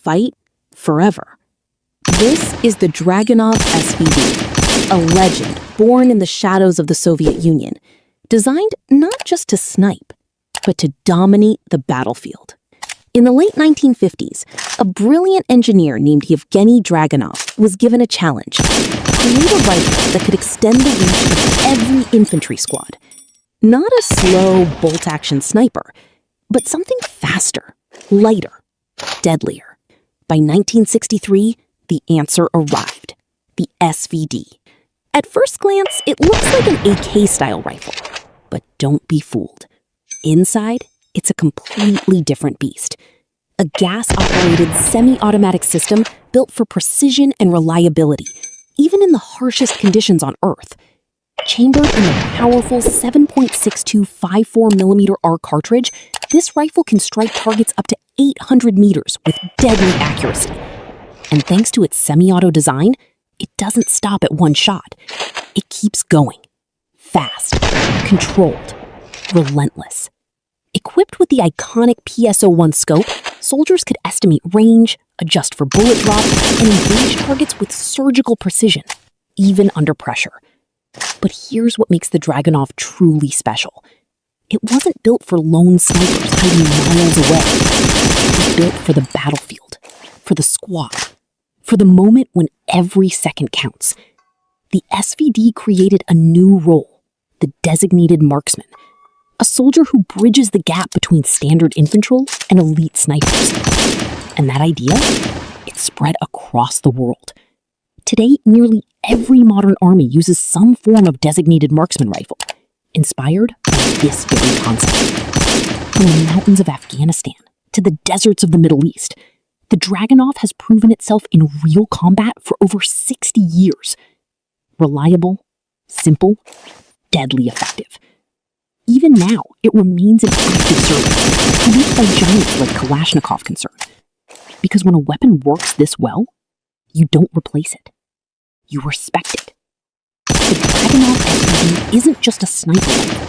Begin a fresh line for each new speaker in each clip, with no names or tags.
fight forever. This is the Dragunov SVD, a legend born in the shadows of the Soviet Union, designed not just to snipe, but to dominate the battlefield. In the late 1950s, a brilliant engineer named Yevgeny Dragunov was given a challenge: create a rifle that could extend the reach of every infantry squad. Not a slow, bolt-action sniper, but something faster, lighter, deadlier. By 1963, the answer arrived: the SVD. At first glance, it looks like an AK-style rifle, but don't be fooled. Inside, it's a completely different beast. A gas-operated semi-automatic system built for precision and reliability, even in the harshest conditions on Earth. Chambered in a powerful 7.62 54mm R cartridge, this rifle can strike targets up to 800 meters with deadly accuracy. And thanks to its semi-auto design, it doesn't stop at one shot. It keeps going. Fast, controlled, relentless. Equipped with the iconic PSO-1 scope, soldiers could estimate range, adjust for bullet drop, and engage targets with surgical precision, even under pressure. But here's what makes the Dragunov truly special. It wasn't built for lone snipers hiding miles away. It was built for the battlefield, for the squad, for the moment when every second counts. The SVD created a new role: the designated marksman. A soldier who bridges the gap between standard infantry and elite snipers. And that idea, it spread across the world. Today, nearly every modern army uses some form of designated marksman rifle, inspired by this very concept. From the mountains of Afghanistan to the deserts of the Middle East, the Dragunov has proven itself in real combat for over 60 years. Reliable, simple, deadly effective. Even now, it remains in active service, produced by giants like Kalashnikov concern. Because when a weapon works this well, you don't replace it. You respect it. The Dragunov SVD isn't just a sniper rifle.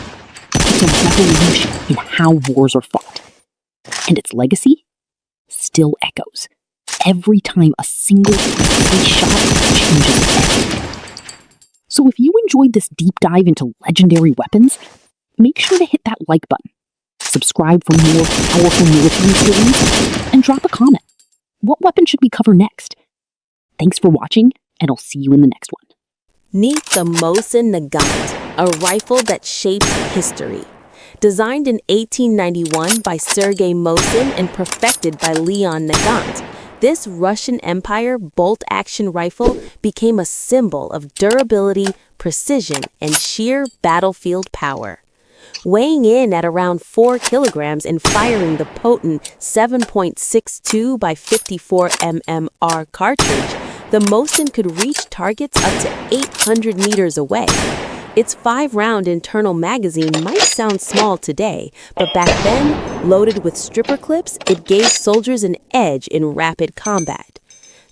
It's a revolution in how wars are fought. And its legacy still echoes every time a single precise shot changes everything. So if you enjoyed this deep dive into legendary weapons, make sure to hit that like button, subscribe for more powerful military series, and drop a comment. What weapon should we cover next? Thanks for watching, and I'll see you in the next one.
Meet the Mosin Nagant, a rifle that shaped history. Designed in 1891 by Sergei Mosin and perfected by Leon Nagant, this Russian Empire bolt-action rifle became a symbol of durability, precision, and sheer battlefield power. Weighing in at around 4 kilograms and firing the potent 7.62 by 54 mmR cartridge, the Mosin could reach targets up to 800 meters away. Its 5-round internal magazine might sound small today, but back then, loaded with stripper clips, it gave soldiers an edge in rapid combat.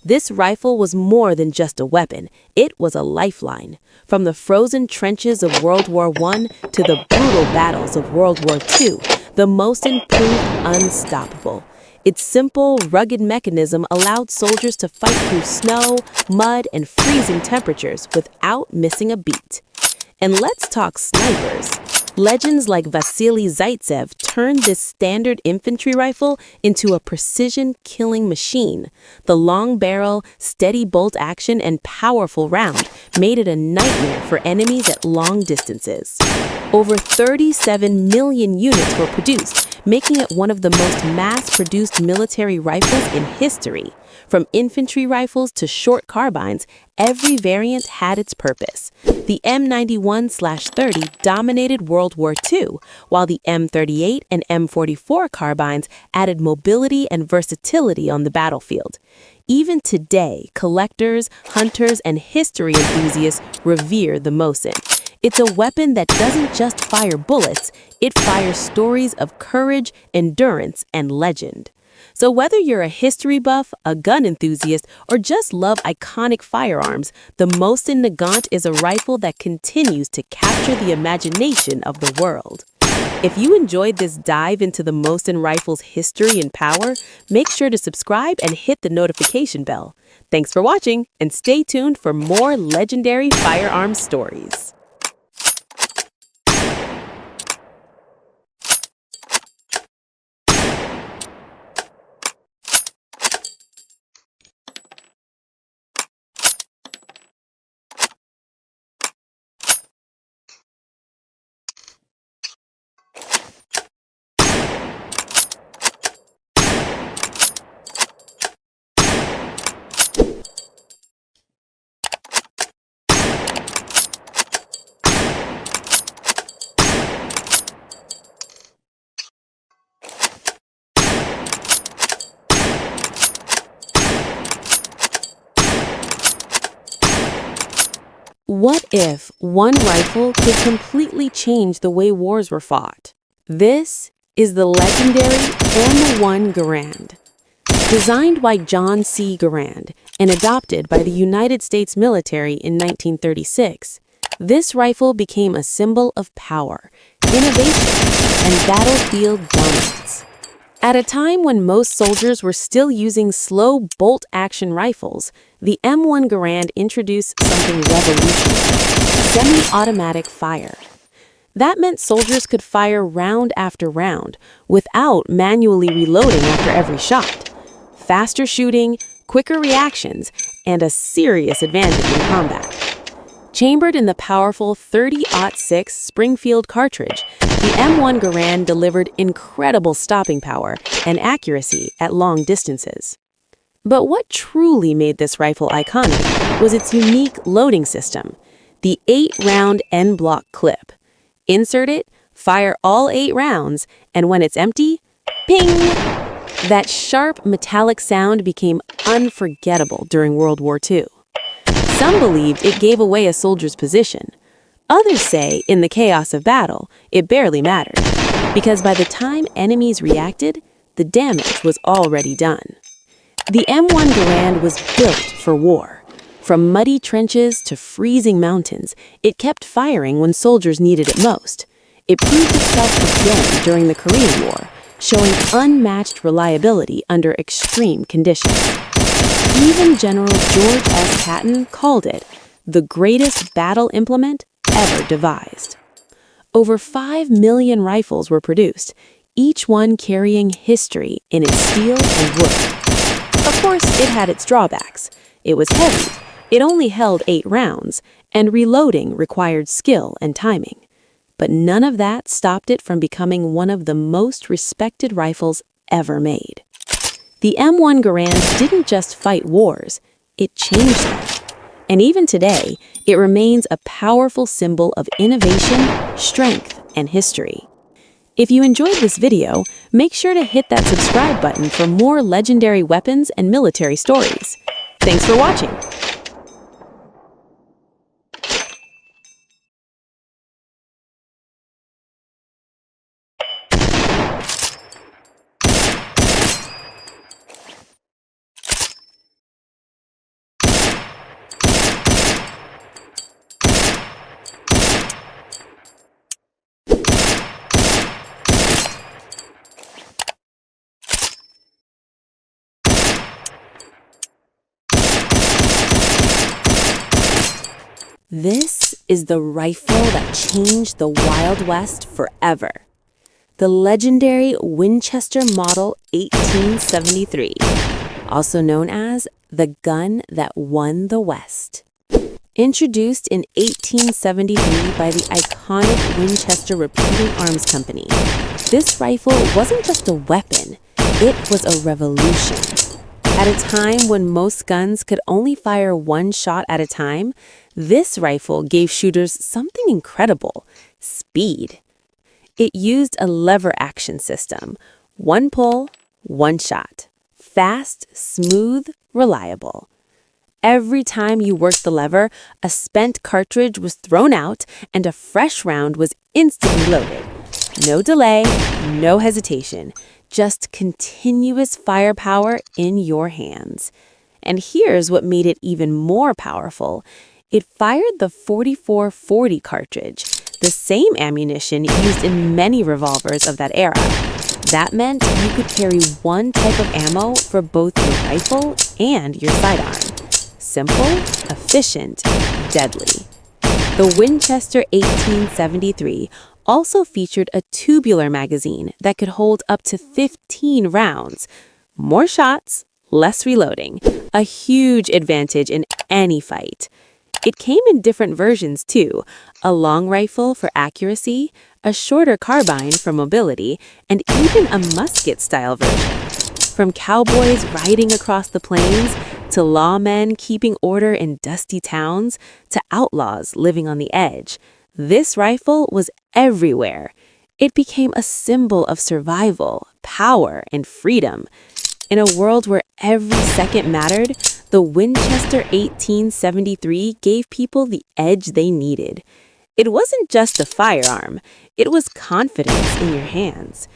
This rifle was more than just a weapon. It was a lifeline. From the frozen trenches of World War I to the brutal battles of World War II, the Mosin proved unstoppable. Its simple, rugged mechanism allowed soldiers to fight through snow, mud, and freezing temperatures without missing a beat. And let's talk snipers. Legends like Vasily Zaitsev turned this standard infantry rifle into a precision killing machine. The long barrel, steady bolt action, and powerful round made it a nightmare for enemies at long distances. Over 37 million units were produced, making it one of the most mass-produced military rifles in history. From infantry rifles to short carbines, every variant had its purpose. The M91/30 dominated World War II, while the M38 and M44 carbines added mobility and versatility on the battlefield. Even today, collectors, hunters, and history enthusiasts revere the Mosin. It's a weapon that doesn't just fire bullets, it fires stories of courage, endurance, and legend. So whether you're a history buff, a gun enthusiast, or just love iconic firearms, the Mosin Nagant is a rifle that continues to capture the imagination of the world. If you enjoyed this dive into the Mosin rifle's history and power, make sure to subscribe and hit the notification bell. Thanks for watching, and stay tuned for more legendary firearms stories. What if one rifle could completely change the way wars were fought? This is the legendary M1 Garand. Designed by John C. Garand and adopted by the United States military in 1936, this rifle became a symbol of power, innovation, and battlefield dominance. At a time when most soldiers were still using slow bolt-action rifles, the M1 Garand introduced something revolutionary: semi-automatic fire. That meant soldiers could fire round after round without manually reloading after every shot. Faster shooting, quicker reactions, and a serious advantage in combat. Chambered in the powerful 30-06 Springfield cartridge, the M1 Garand delivered incredible stopping power and accuracy at long distances. But what truly made this rifle iconic was its unique loading system, the 8-round N-block clip. Insert it, fire all 8 rounds, and when it's empty, ping! That sharp metallic sound became unforgettable during World War II. Some believed it gave away a soldier's position. Others say, in the chaos of battle, it barely mattered, because by the time enemies reacted, the damage was already done. The M1 Garand was built for war. From muddy trenches to freezing mountains, it kept firing when soldiers needed it most. It proved itself again during the Korean War, showing unmatched reliability under extreme conditions. Even General George S. Patton called it the greatest battle implement ever devised. Over 5 million rifles were produced, each one carrying history in its steel and wood. Of course, it had its drawbacks. It was heavy, it only held 8 rounds, and reloading required skill and timing. But none of that stopped it from becoming one of the most respected rifles ever made. The M1 Garand didn't just fight wars, it changed them. And even today, it remains a powerful symbol of innovation, strength, and history. If you enjoyed this video, make sure to hit that subscribe button for more legendary weapons and military stories. Thanks for watching! This is the rifle that changed the Wild West forever. The legendary Winchester Model 1873, also known as the gun that won the West. Introduced in 1873 by the iconic Winchester Repeating Arms Company, this rifle wasn't just a weapon, it was a revolution. At a time when most guns could only fire 1 shot at a time, this rifle gave shooters something incredible: speed. It used a lever action system: 1 pull, 1 shot. Fast, smooth, reliable. Every time you worked the lever, a spent cartridge was thrown out and a fresh round was instantly loaded. No delay, no hesitation. Just continuous firepower in your hands. And here's what made it even more powerful. It fired the 4440 cartridge, the same ammunition used in many revolvers of that era. That meant you could carry one type of ammo for both your rifle and your sidearm. Simple, efficient, deadly. The Winchester 1873 also featured a tubular magazine that could hold up to 15 rounds. More shots, less reloading, a huge advantage in any fight. It came in different versions too, a long rifle for accuracy, a shorter carbine for mobility, and even a musket-style version. From cowboys riding across the plains, to lawmen keeping order in dusty towns, to outlaws living on the edge, this rifle was everywhere. It became a symbol of survival, power, and freedom. In a world where every second mattered, the Winchester 1873 gave people the edge they needed. It wasn't just a firearm, it was confidence in your hands.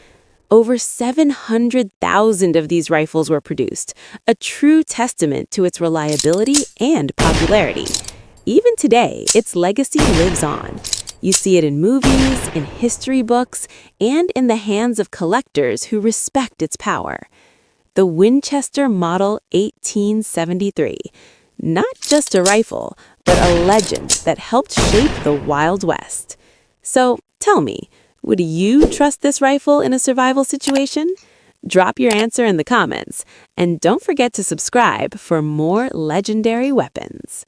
Over 700,000 of these rifles were produced, a true testament to its reliability and popularity. Even today, its legacy lives on. You see it in movies, in history books, and in the hands of collectors who respect its power. The Winchester Model 1873. Not just a rifle, but a legend that helped shape the Wild West. So tell me, would you trust this rifle in a survival situation? Drop your answer in the comments, and don't forget to subscribe for more legendary weapons.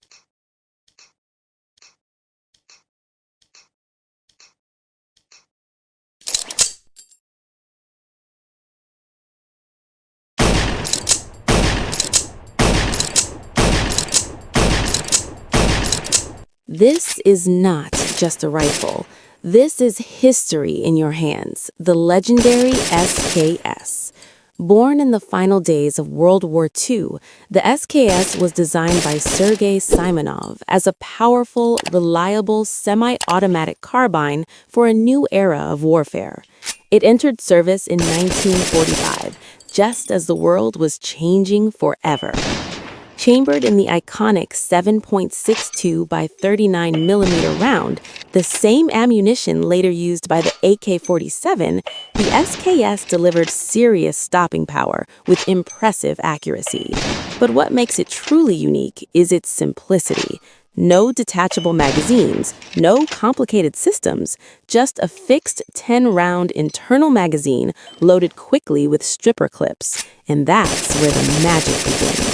This is not just a rifle. This is history in your hands, the legendary SKS. Born in the final days of World War II, the SKS was designed by Sergei Simonov as a powerful, reliable, semi-automatic carbine for a new era of warfare. It entered service in 1945, just as the world was changing forever. Chambered in the iconic 7.62 by 39 millimeter round, the same ammunition later used by the AK-47, the SKS delivered serious stopping power with impressive accuracy. But what makes it truly unique is its simplicity. No detachable magazines, no complicated systems, just a fixed 10-round internal magazine loaded quickly with stripper clips. And that's where the magic begins.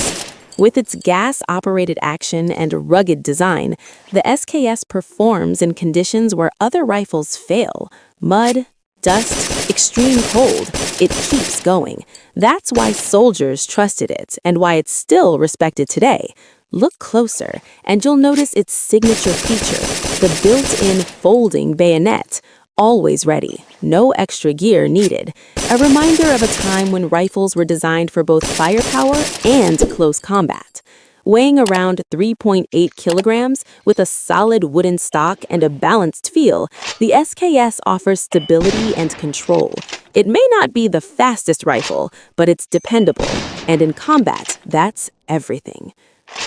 With its gas-operated action and rugged design, the SKS performs in conditions where other rifles fail. Mud, dust, extreme cold, it keeps going. That's why soldiers trusted it and why it's still respected today. Look closer, and you'll notice its signature feature, the built-in folding bayonet. Always ready, no extra gear needed. A reminder of a time when rifles were designed for both firepower and close combat. Weighing around 3.8 kilograms with a solid wooden stock and a balanced feel, the SKS offers stability and control. It may not be the fastest rifle, but it's dependable, and in combat, that's everything.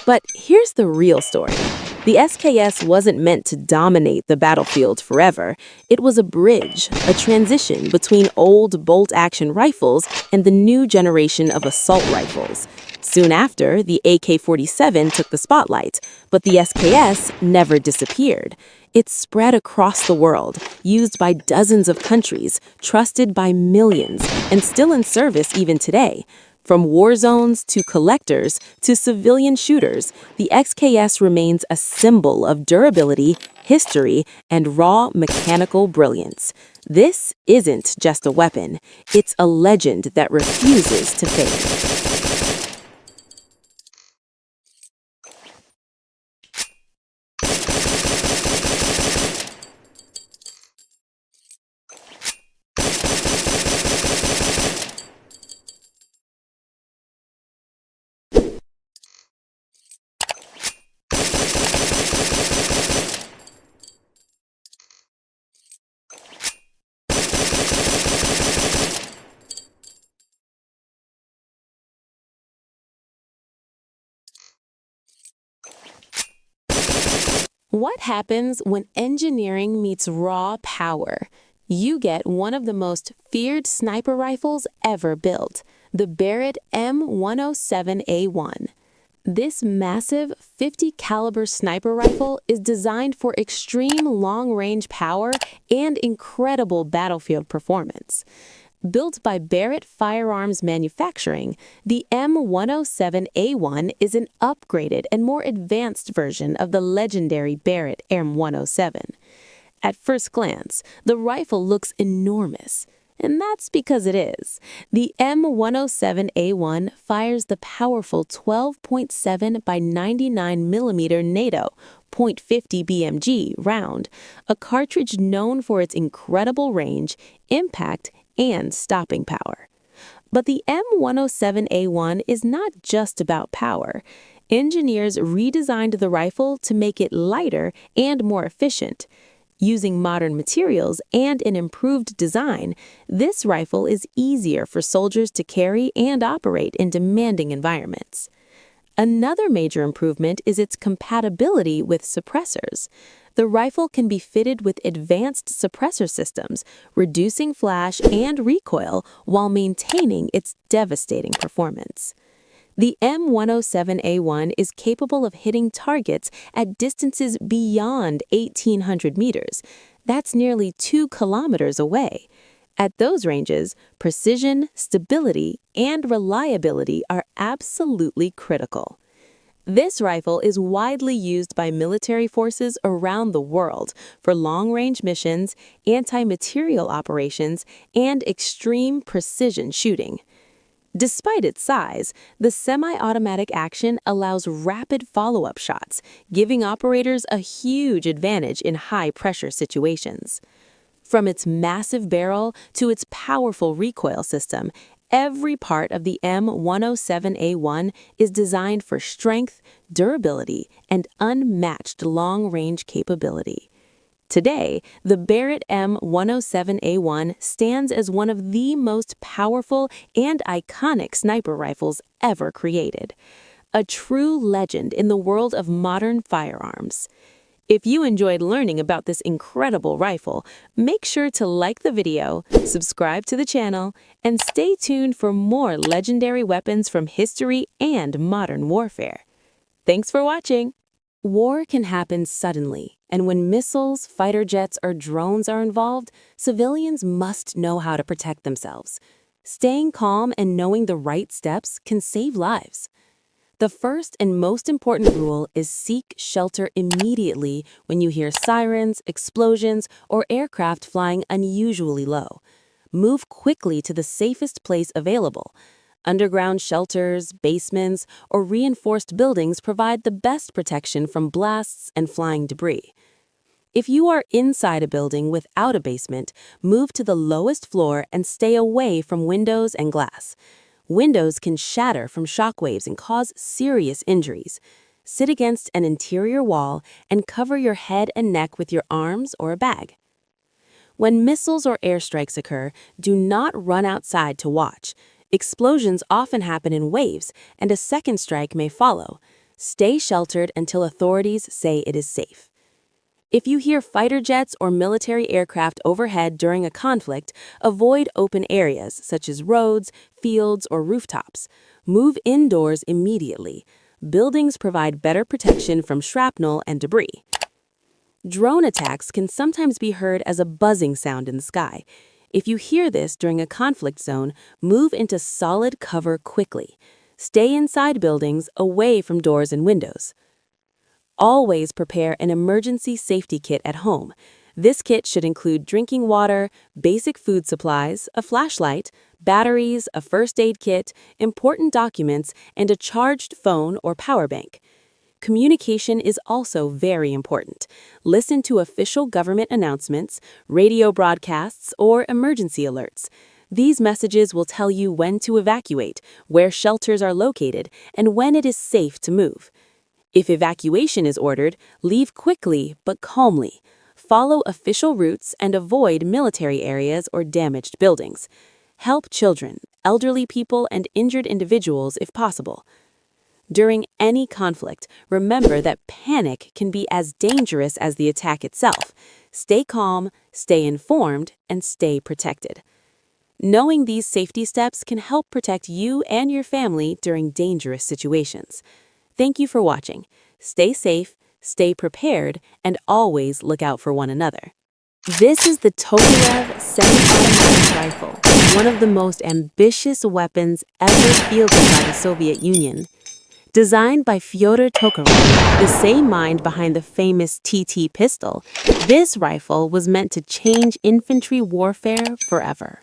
But here's the real story. The SKS wasn't meant to dominate the battlefield forever. It was a bridge, a transition between old bolt-action rifles and the new generation of assault rifles. Soon after, the AK-47 took the spotlight, but the SKS never disappeared. It spread across the world, used by dozens of countries, trusted by millions, and still in service even today. From war zones to collectors to civilian shooters, the SKS remains a symbol of durability, history, and raw mechanical brilliance. This isn't just a weapon, it's a legend that refuses to fade. What happens when engineering meets raw power? You get one of the most feared sniper rifles ever built, the Barrett M107A1. This massive 50 caliber sniper rifle is designed for extreme long-range power and incredible battlefield performance. Built by Barrett Firearms Manufacturing, the M107A1 is an upgraded and more advanced version of the legendary Barrett M107. At first glance, the rifle looks enormous, and that's because it is. The M107A1 fires the powerful 12.7 by 99 mm NATO .50 BMG round, a cartridge known for its incredible range, impact, and stopping power. But the M107A1 is not just about power. Engineers redesigned the rifle to make it lighter and more efficient. Using modern materials and an improved design, this rifle is easier for soldiers to carry and operate in demanding environments. Another major improvement is its compatibility with suppressors. The rifle can be fitted with advanced suppressor systems, reducing flash and recoil while maintaining its devastating performance. The M107A1 is capable of hitting targets at distances beyond 1,800 meters. That's nearly 2 kilometers away. At those ranges, precision, stability, and reliability are absolutely critical. This rifle is widely used by military forces around the world for long-range missions, anti-materiel operations, and extreme precision shooting. Despite its size, the semi-automatic action allows rapid follow-up shots, giving operators a huge advantage in high-pressure situations. From its massive barrel to its powerful recoil system, every part of the M107A1 is designed for strength, durability, and unmatched long-range capability. Today, the Barrett M107A1 stands as one of the most powerful and iconic sniper rifles ever created, a true legend in the world of modern firearms. If you enjoyed learning about this incredible rifle, make sure to like the video, subscribe to the channel, and stay tuned for more legendary weapons from history and modern warfare. Thanks for watching! War can happen suddenly, and when missiles, fighter jets, or drones are involved, civilians must know how to protect themselves. Staying calm and knowing the right steps can save lives. The first and most important rule is seek shelter immediately when you hear sirens, explosions, or aircraft flying unusually low. Move quickly to the safest place available. Underground shelters, basements, or reinforced buildings provide the best protection from blasts and flying debris. If you are inside a building without a basement, move to the lowest floor and stay away from windows and glass. Windows can shatter from shockwaves and cause serious injuries. Sit against an interior wall and cover your head and neck with your arms or a bag. When missiles or airstrikes occur, do not run outside to watch. Explosions often happen in waves, and a second strike may follow. Stay sheltered until authorities say it is safe. If you hear fighter jets or military aircraft overhead during a conflict, avoid open areas such as roads, fields, or rooftops. Move indoors immediately. Buildings provide better protection from shrapnel and debris. Drone attacks can sometimes be heard as a buzzing sound in the sky. If you hear this during a conflict zone, move into solid cover quickly. Stay inside buildings, away from doors and windows. Always prepare an emergency safety kit at home. This kit should include drinking water, basic food supplies, a flashlight, batteries, a first aid kit, important documents, and a charged phone or power bank. Communication is also very important. Listen to official government announcements, radio broadcasts, or emergency alerts. These messages will tell you when to evacuate, where shelters are located, and when it is safe to move. If evacuation is ordered, leave quickly but calmly. Follow official routes and avoid military areas or damaged buildings. Help children, elderly people, and injured individuals if possible. During any conflict, remember that panic can be as dangerous as the attack itself. Stay calm, stay informed, and stay protected. Knowing these safety steps can help protect you and your family during dangerous situations. Thank you for watching. Stay safe, stay prepared, and always look out for one another. This is the Tokarev semi-automatic rifle, one of the most ambitious weapons ever fielded by the Soviet Union. Designed by Fyodor Tokarev, the same mind behind the famous TT pistol, this rifle was meant to change infantry warfare forever.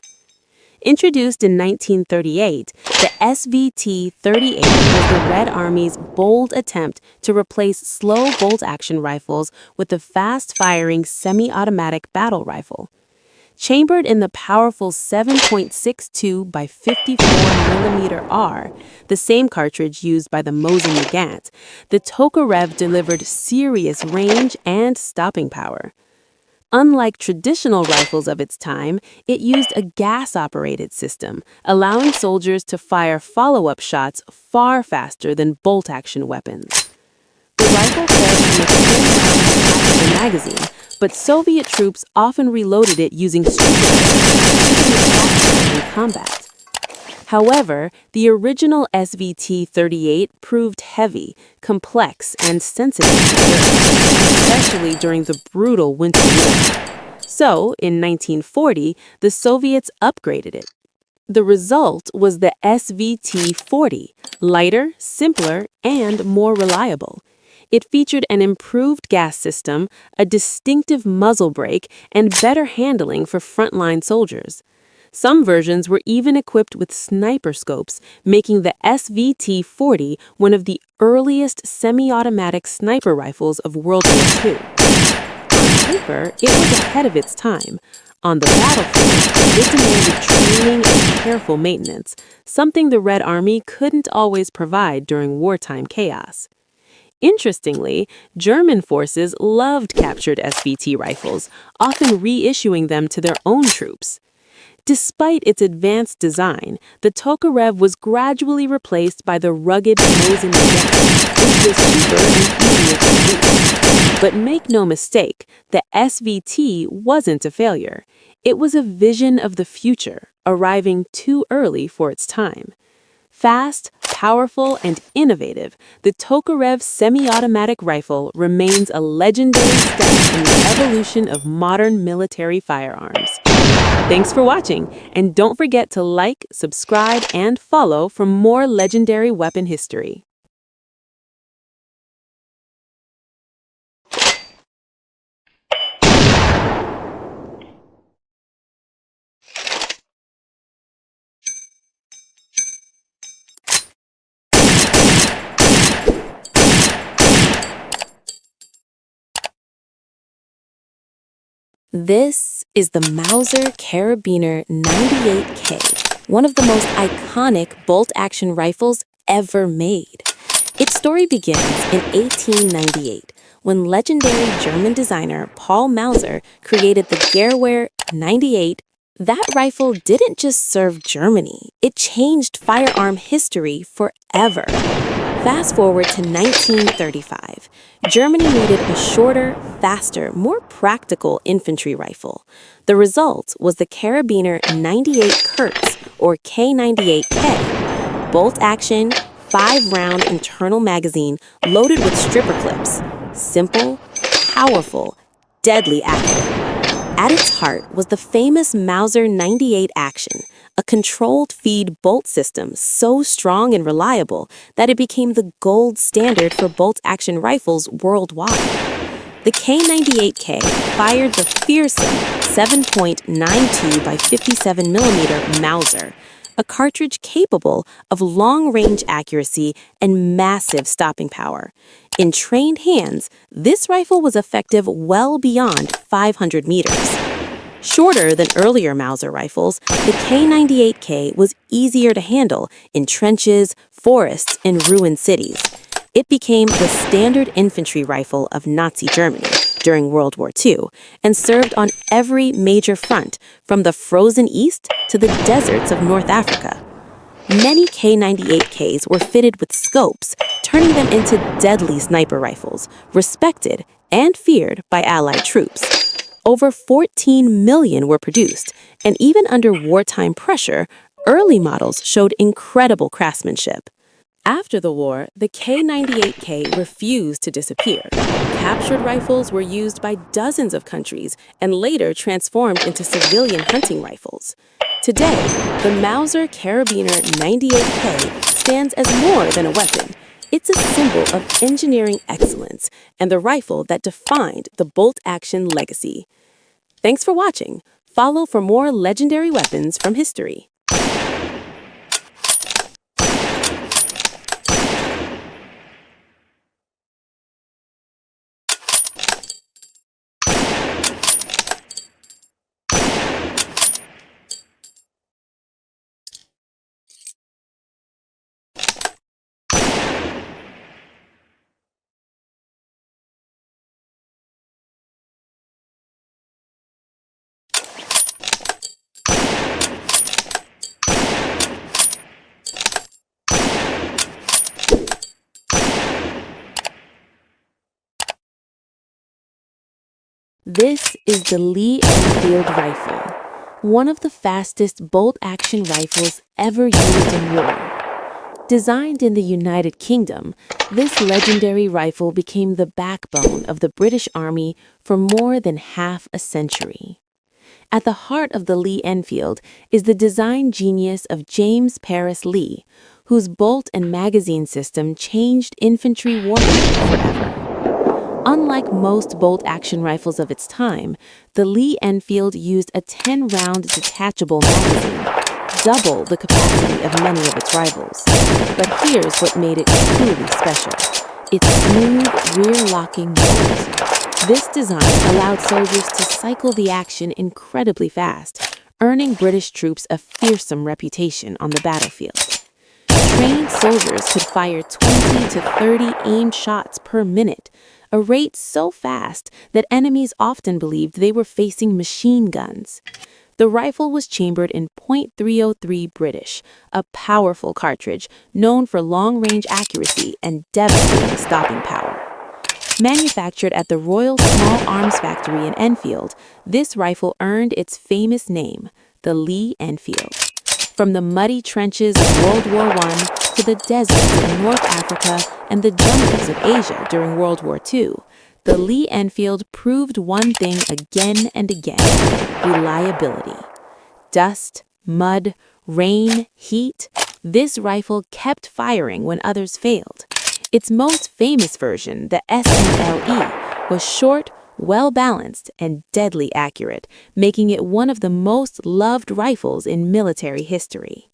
Introduced in 1938, the SVT-38 was the Red Army's bold attempt to replace slow bolt-action rifles with the fast-firing semi-automatic battle rifle. Chambered in the powerful 7.62 by 54mm R, the same cartridge used by the Mosin Nagant, the Tokarev delivered serious range and stopping power. Unlike traditional rifles of its time, it used a gas-operated system, allowing soldiers to fire follow-up shots far faster than bolt-action weapons. The rifle fed from a 10-round magazine, but Soviet troops often reloaded it using stripper clips, keeping it faster in combat. However, the original SVT-38 proved heavy, complex, and sensitive to dirt, especially during the brutal Winter War. So, in 1940, the Soviets upgraded it. The result was the SVT-40, lighter, simpler, and more reliable. It featured an improved gas system, a distinctive muzzle brake, and better handling for frontline soldiers. Some versions were even equipped with sniper scopes, making the SVT-40 one of the earliest semi-automatic sniper rifles of World War II. On paper, it was ahead of its time. On the battlefield, it demanded training and careful maintenance, something the Red Army couldn't always provide during wartime chaos. Interestingly, German forces loved captured SVT rifles, often reissuing them to their own troops. Despite its advanced design, the Tokarev was gradually replaced by the rugged Mosin Nagant, which was cheaper and easier to use. But make no mistake, the SVT wasn't a failure. It was a vision of the future, arriving too early for its time. Fast, powerful, and innovative, the Tokarev semi-automatic rifle remains a legendary step in the evolution of modern military firearms. Thanks for watching, and don't forget to like, subscribe, and follow for more legendary weapon history. This is the Mauser Carabiner 98K, one of the most iconic bolt-action rifles ever made. Its story begins in 1898, when legendary German designer Paul Mauser created the Gewehr 98. That rifle didn't just serve Germany, it changed firearm history forever. Fast forward to 1935. Germany needed a shorter, faster, more practical infantry rifle. The result was the Carabiner 98 Kurz, or K98K. Bolt action, 5-round internal magazine loaded with stripper clips. Simple, powerful, deadly accurate. At its heart was the famous Mauser 98 Action, a controlled feed bolt system so strong and reliable that it became the gold standard for bolt-action rifles worldwide. The K98K fired the fearsome 7.92 by 57mm Mauser, a cartridge capable of long-range accuracy and massive stopping power. In trained hands, this rifle was effective well beyond 500 meters. Shorter than earlier Mauser rifles, the K98K was easier to handle in trenches, forests, and ruined cities. It became the standard infantry rifle of Nazi Germany during World War II and served on every major front, from the frozen East to the deserts of North Africa. Many K98Ks were fitted with scopes turning them into deadly sniper rifles, respected and feared by Allied troops. Over 14 million were produced, and even under wartime pressure, early models showed incredible craftsmanship. After the war, the K98K refused to disappear. Captured rifles were used by dozens of countries and later transformed into civilian hunting rifles. Today, the Mauser Carabiner 98K stands as more than a weapon. It's a symbol of engineering excellence and the rifle that defined the bolt-action legacy. Thanks for watching. Follow for more legendary weapons from history. This is the Lee Enfield rifle, one of the fastest bolt-action rifles ever used in war. Designed in the United Kingdom, this legendary rifle became the backbone of the British Army for more than half a century. At the heart of the Lee Enfield is the design genius of James Paris Lee, whose bolt and magazine system changed infantry warfare forever. Unlike most bolt-action rifles of its time, the Lee Enfield used a 10-round detachable magazine, double the capacity of many of its rifles. But here's what made it truly special: its smooth, rear-locking bolt. This design allowed soldiers to cycle the action incredibly fast, earning British troops a fearsome reputation on the battlefield. Trained soldiers could fire 20 to 30 aimed shots per minute, a rate so fast that enemies often believed they were facing machine guns. The rifle was chambered in .303 British, a powerful cartridge known for long-range accuracy and devastating stopping power. Manufactured at the Royal Small Arms Factory in Enfield, this rifle earned its famous name, the Lee Enfield. From the muddy trenches of World War I to the deserts of North Africa and the jungles of Asia during World War II, the Lee Enfield proved one thing again and again: reliability. Dust, mud, rain, heat, this rifle kept firing when others failed. Its most famous version, the SNLE, was short, well-balanced, and deadly accurate, making it one of the most loved rifles in military history.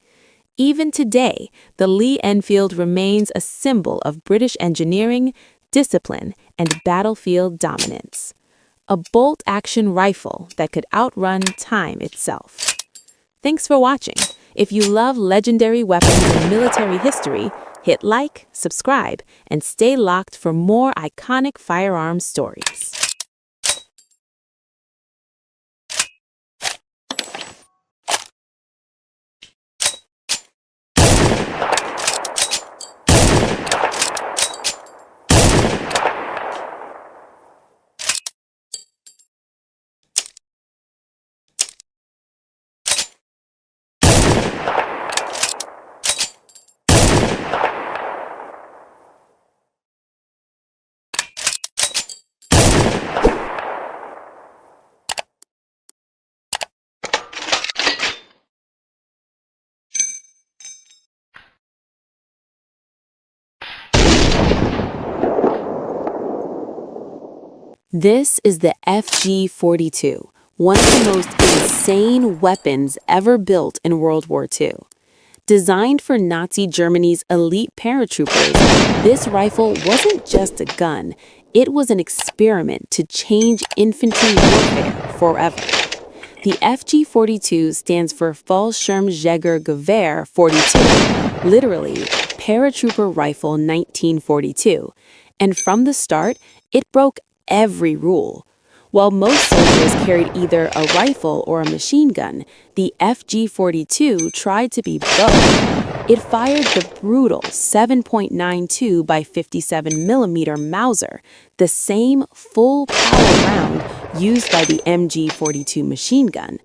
Even today, the Lee Enfield remains a symbol of British engineering, discipline, and battlefield dominance. A bolt-action rifle that could outrun time itself. Thanks for watching. If you love legendary weapons and military history, hit like, subscribe, and stay locked for more iconic firearms stories. This is the FG-42, one of the most insane weapons ever built in World War II. Designed for Nazi Germany's elite paratroopers, this rifle wasn't just a gun, it was an experiment to change infantry warfare forever. The FG-42 stands for Fallschirmjägergewehr 42, literally Paratrooper Rifle 1942, and from the start, it broke every rule. While most soldiers carried either a rifle or a machine gun, the FG-42 tried to be both. It fired the brutal 7.92 by 57 millimeter Mauser, the same full-power round used by the MG-42 machine gun.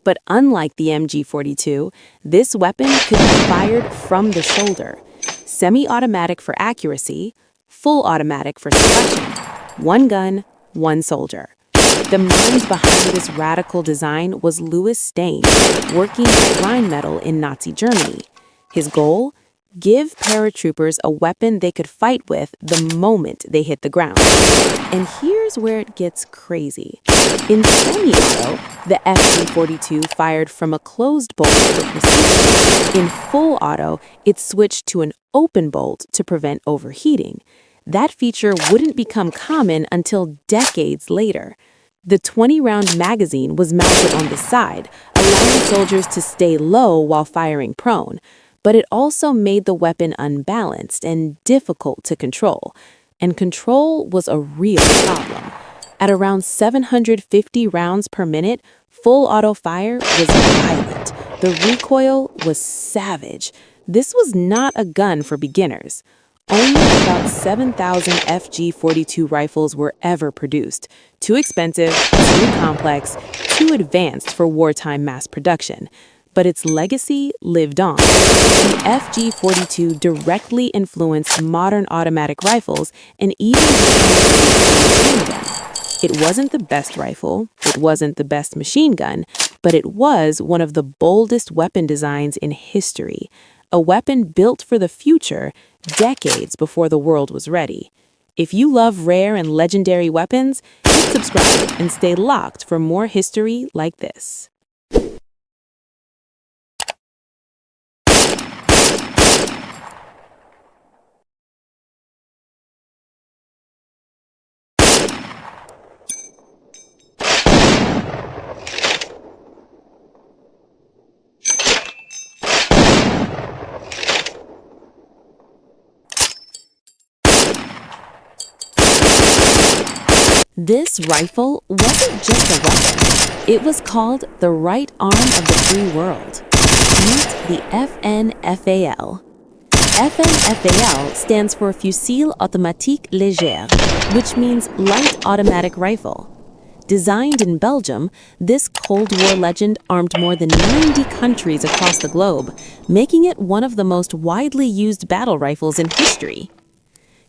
But unlike the MG-42, this weapon could be fired from the shoulder. Semi-automatic for accuracy, full automatic for suppression. One gun, one soldier. The mind behind this radical design was Louis Stein, working at Rheinmetall in Nazi Germany. His goal? Give paratroopers a weapon they could fight with the moment they hit the ground. And here's where it gets crazy. In semi-auto, the FG-42 fired from a closed bolt for precision. In full auto, it switched to an open bolt to prevent overheating. That feature wouldn't become common until decades later. The 20-round magazine was mounted on the side, allowing soldiers to stay low while firing prone. But it also made the weapon unbalanced and difficult to control. And control was a real problem. At around 750 rounds per minute, full auto fire was violent. The recoil was savage. This was not a gun for beginners. Only about 7,000 FG-42 rifles were ever produced. Too expensive, too complex, too advanced for wartime mass production. But its legacy lived on. The FG-42 directly influenced modern automatic rifles and even machine gun. It wasn't the best rifle, it wasn't the best machine gun, but it was one of the boldest weapon designs in history. A weapon built for the future decades before the world was ready. If you love rare and legendary weapons, hit subscribe and stay locked for more history like this. This rifle wasn't just a weapon. It was called the right arm of the free world. Meet the FNFAL. FNFAL stands for Fusil Automatique Léger, which means light automatic rifle. Designed in Belgium, this Cold War legend armed more than 90 countries across the globe, making it one of the most widely used battle rifles in history.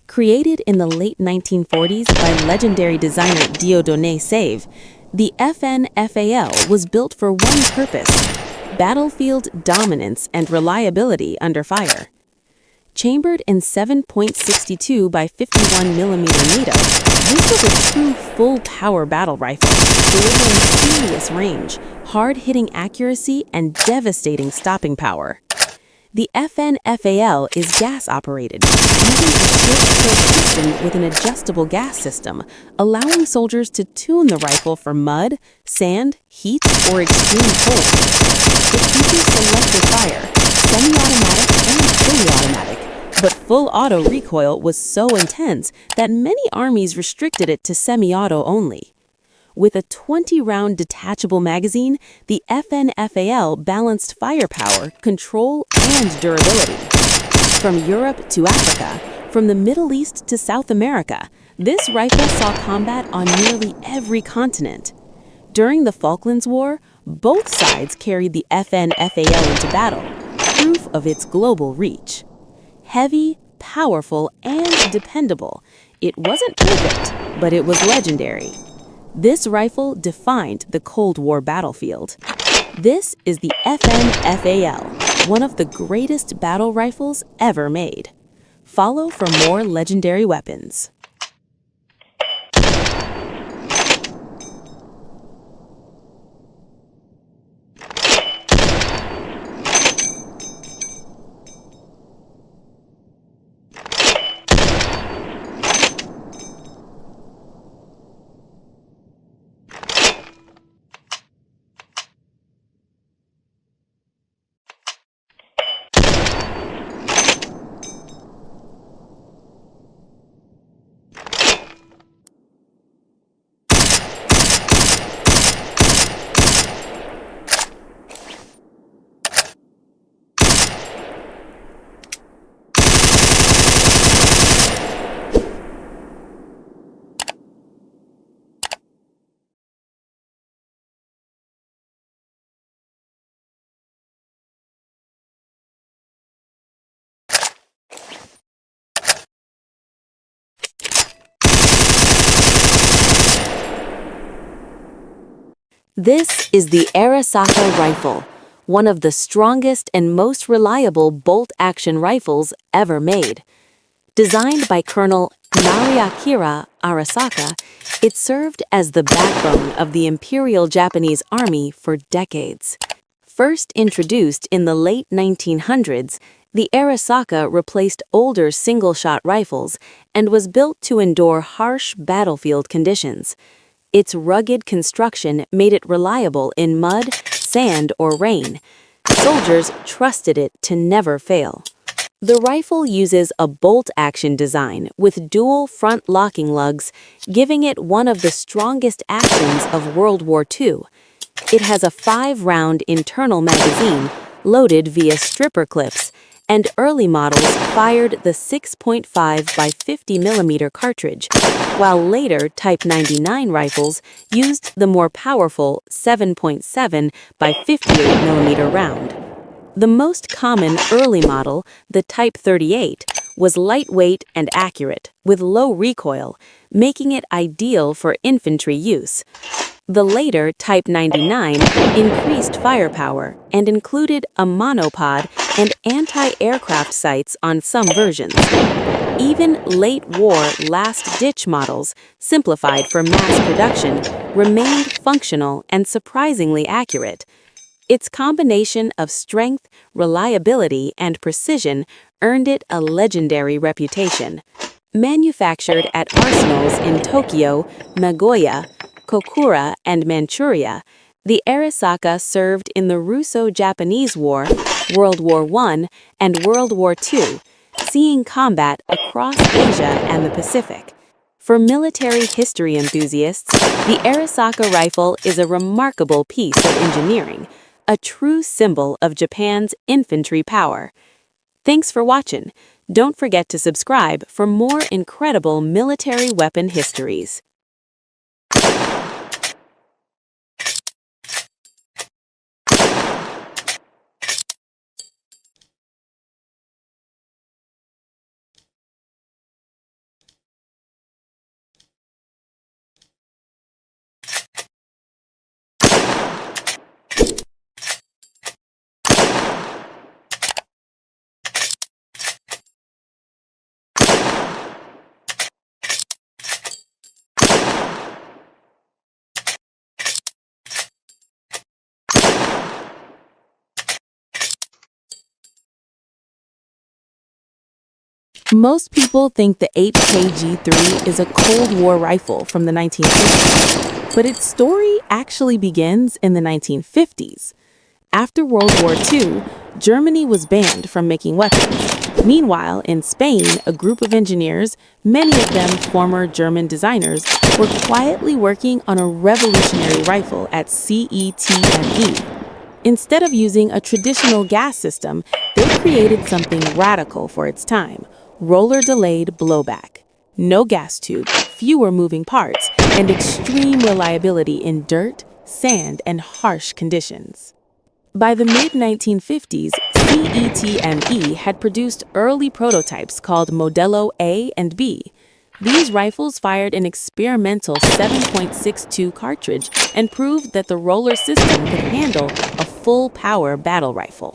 Created in the late 1940s by legendary designer Dieudonné Save, the FNFAL was built for one purpose: battlefield dominance and reliability under fire. Chambered in 7.62 by 51 millimeter NATO, this was a true full-power battle rifle, delivering serious range, hard-hitting accuracy, and devastating stopping power. The FNFAL is gas-operated, using a short-kill piston with an adjustable gas system, allowing soldiers to tune the rifle for mud, sand, heat, or extreme cold. It features selective fire, semi-automatic and fully automatic, but full auto recoil was so intense that many armies restricted it to semi-auto only. With a 20-round detachable magazine, the FNFAL balanced firepower, control, and durability. From Europe to Africa, from the Middle East to South America, this rifle saw combat on nearly every continent. During the Falklands War, both sides carried the FNFAL into battle, proof of its global reach. Heavy, powerful, and dependable, it wasn't perfect, but it was legendary. This rifle defined the Cold War battlefield. This is the FNFAL, one of the greatest battle rifles ever made. Follow for more legendary weapons. This is the Arisaka rifle, one of the strongest and most reliable bolt-action rifles ever made. Designed by Colonel Nariakira Arasaka, it served as the backbone of the Imperial Japanese Army for decades. First introduced in the late 1900s, the Arisaka replaced older single-shot rifles and was built to endure harsh battlefield conditions. Its rugged construction made it reliable in mud, sand, or rain. Soldiers trusted it to never fail. The rifle uses a bolt-action design with dual front locking lugs, giving it one of the strongest actions of World War II. It has a 5-round internal magazine, loaded via stripper clips, and early models fired the 6.5 by 50 mm cartridge, while later Type 99 rifles used the more powerful 7.7 by 58 mm round. The most common early model, the Type 38, was lightweight and accurate, with low recoil, making it ideal for infantry use. The later Type 99 increased firepower and included a monopod and anti-aircraft sights on some versions. Even late-war last-ditch models, simplified for mass production, remained functional and surprisingly accurate. Its combination of strength, reliability, and precision earned it a legendary reputation. Manufactured at arsenals in Tokyo, Nagoya, Kokura, and Manchuria, the Arisaka served in the Russo-Japanese War, World War I, and World War II, seeing combat across Asia and the Pacific. For military history enthusiasts, the Arisaka rifle is a remarkable piece of engineering, a true symbol of Japan's infantry power. Thanks for watching. Don't forget to subscribe for more incredible military weapon histories.
Most people think the 8KG3 is a Cold War rifle from the 1950s, but its story actually begins in the 1950s. After World War II, Germany was banned from making weapons. Meanwhile, in Spain, a group of engineers, many of them former German designers, were quietly working on a revolutionary rifle at CETME. Instead of using a traditional gas system, they created something radical for its time: roller-delayed blowback. No gas tube, fewer moving parts, and extreme reliability in dirt, sand, and harsh conditions. By the mid-1950s, CETME had produced early prototypes called Modello A and B. These rifles fired an experimental 7.62 cartridge and proved that the roller system could handle a full-power battle rifle.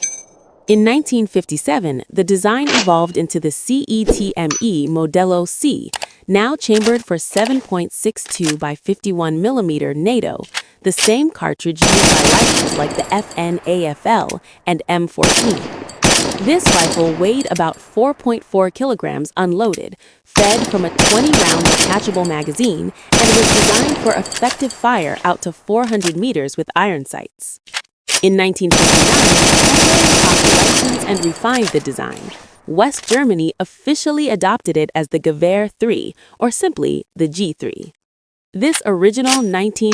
In 1957, the design evolved into the CETME Modello C, now chambered for 7.62 by 51 mm NATO, the same cartridge used by rifles like the FN-AFL and M14. This rifle weighed about 4.4 kilograms unloaded, fed from a 20-round detachable magazine, and was designed for effective fire out to 400 meters with iron sights. In 1959, Hungary licensed and refined the design. West Germany officially adopted it as the Gewehr 3, or simply the G3. This original 1959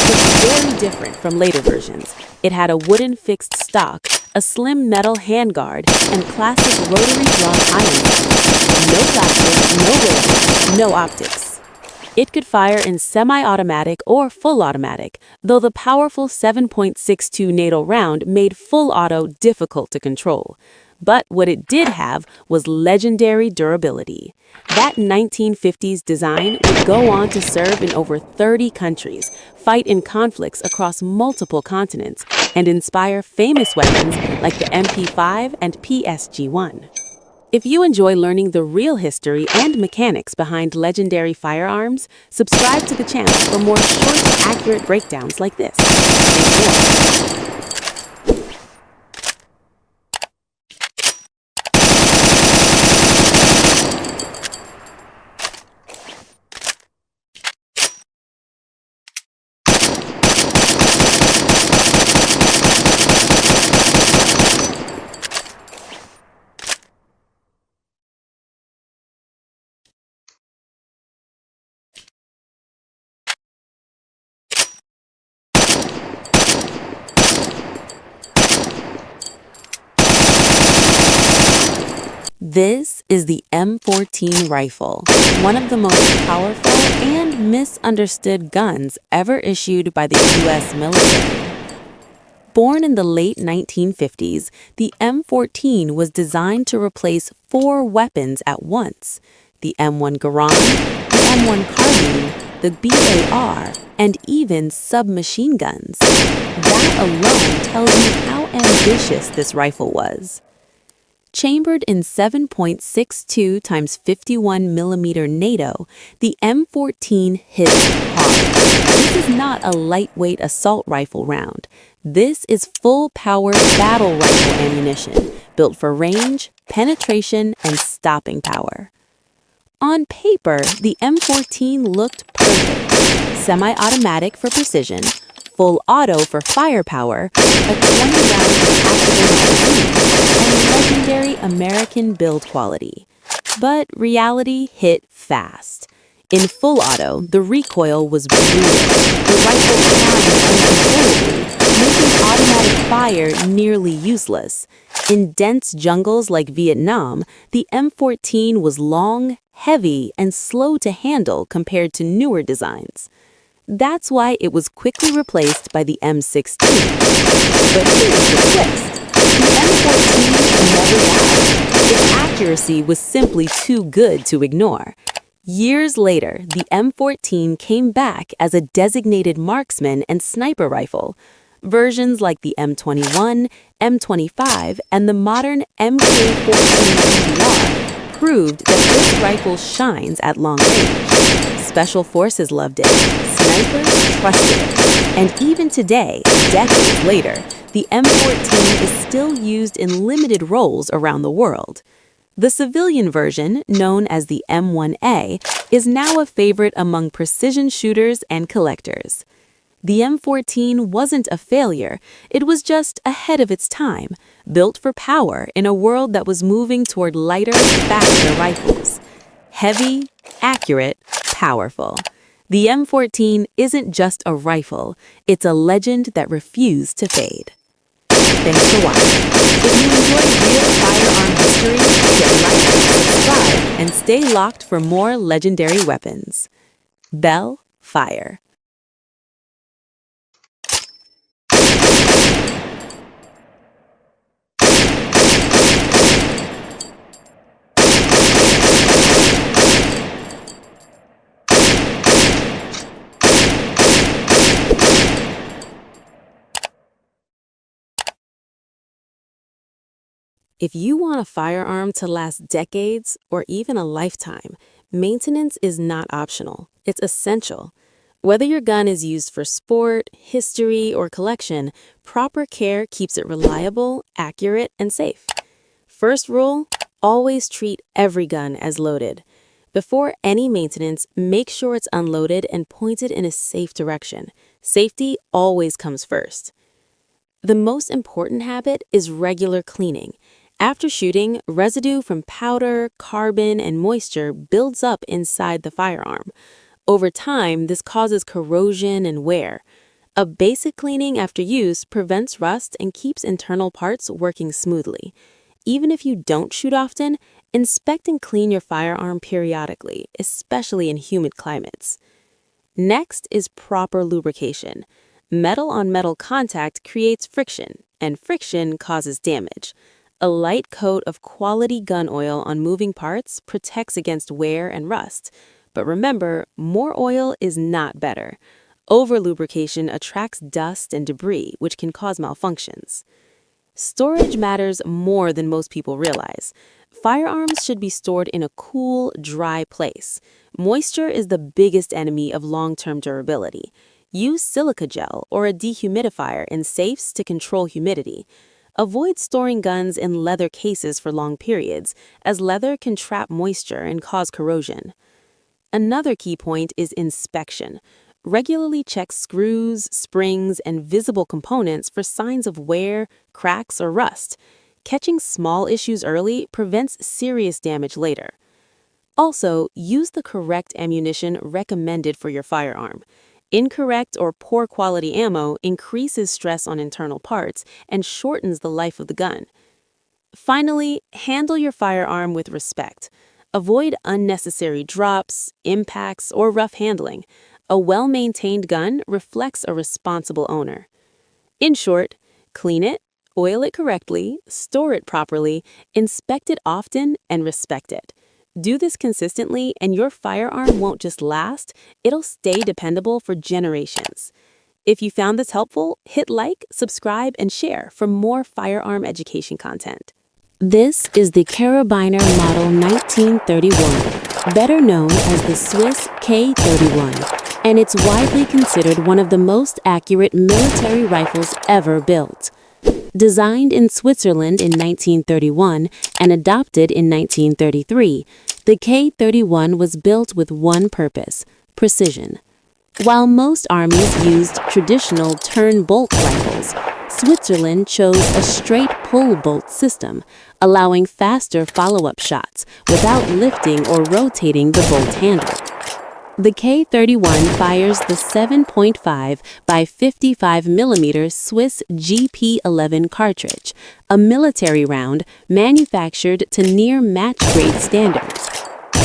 was very different from later versions. It had a wooden fixed stock, a slim metal handguard, and classic rotary drum iron sights. No plastic, no rail, no optics. It could fire in semi-automatic or full automatic, though the powerful 7.62 NATO round made full auto difficult to control.
But what it did have was legendary durability. That 1950s design would go on to serve in over 30 countries, fight in conflicts across multiple continents, and inspire famous weapons like the MP5 and PSG-1. If you enjoy learning the real history and mechanics behind legendary firearms, subscribe to the channel for more short, accurate breakdowns like this. And more. This is the M14 rifle, one of the most powerful and misunderstood guns ever issued by the U.S. military. Born in the late 1950s, the M14 was designed to replace 4 weapons at once: the M1 Garand, the M1 Carbine, the BAR, and even submachine guns. That alone tells you how ambitious this rifle was. Chambered in 7.62 x 51 mm NATO, the M14 hits hard. This is not a lightweight assault rifle round. This is full-powered battle rifle ammunition, built for range, penetration, and stopping power. On paper, the M14 looked perfect. Semi-automatic for precision, full auto for firepower, a 20-round detachable magazine, and legendary American build quality. But reality hit fast. In full auto, the recoil was brutal. The rifle climbed uncontrollably, making automatic fire nearly useless. In dense jungles like Vietnam, the M14 was long, heavy, and slow to handle compared to newer designs. That's why it was quickly replaced by the M16. But here's the twist. The M14 never died. Its accuracy was simply too good to ignore. Years later, the M14 came back as a designated marksman and sniper rifle. Versions like the M21, M25, and the modern MK14 PPR proved that this rifle shines at long range. Special Forces loved it, snipers trusted it, and even today, decades later, the M14 is still used in limited roles around the world. The civilian version, known as the M1A, is now a favorite among precision shooters and collectors. The M14 wasn't a failure, it was just ahead of its time, built for power in a world that was moving toward lighter, faster rifles. Heavy, accurate, powerful. The M14 isn't just a rifle, it's a legend that refused to fade. Thanks for watching. If you enjoyed real firearm history, hit like, subscribe, and stay locked for more legendary weapons. Bell Fire. If you want a firearm to last decades or even a lifetime, maintenance is not optional. It's essential. Whether your gun is used for sport, history, or collection, proper care keeps it reliable, accurate, and safe. First rule, always treat every gun as loaded. Before any maintenance, make sure it's unloaded and pointed in a safe direction. Safety always comes first. The most important habit is regular cleaning. After shooting, residue from powder, carbon, and moisture builds up inside the firearm. Over time, this causes corrosion and wear. A basic cleaning after use prevents rust and keeps internal parts working smoothly. Even if you don't shoot often, inspect and clean your firearm periodically, especially in humid climates. Next is proper lubrication. Metal-on-metal contact creates friction, and friction causes damage. A light coat of quality gun oil on moving parts protects against wear and rust. But remember, more oil is not better. Over-lubrication attracts dust and debris, which can cause malfunctions. Storage matters more than most people realize. Firearms should be stored in a cool, dry place. Moisture is the biggest enemy of long-term durability. Use silica gel or a dehumidifier in safes to control humidity. Avoid storing guns in leather cases for long periods, as leather can trap moisture and cause corrosion. Another key point is inspection. Regularly check screws, springs, and visible components for signs of wear, cracks, or rust. Catching small issues early prevents serious damage later. Also, use the correct ammunition recommended for your firearm. Incorrect or poor quality ammo increases stress on internal parts and shortens the life of the gun. Finally, handle your firearm with respect. Avoid unnecessary drops, impacts, or rough handling. A well-maintained gun reflects a responsible owner. In short, clean it, oil it correctly, store it properly, inspect it often, and respect it. Do this consistently, and your firearm won't just last, it'll stay dependable for generations. If you found this helpful, hit like, subscribe, and share for more firearm education content. This is the Carabiner Model 1931, better known as the Swiss K31. And it's widely considered one of the most accurate military rifles ever built. Designed in Switzerland in 1931 and adopted in 1933, the K31 was built with one purpose: precision. While most armies used traditional turn-bolt rifles, Switzerland chose a straight pull-bolt system, allowing faster follow-up shots without lifting or rotating the bolt handle. The K31 fires the 7.5 by 55 mm Swiss GP11 cartridge, a military round manufactured to near match-grade standards.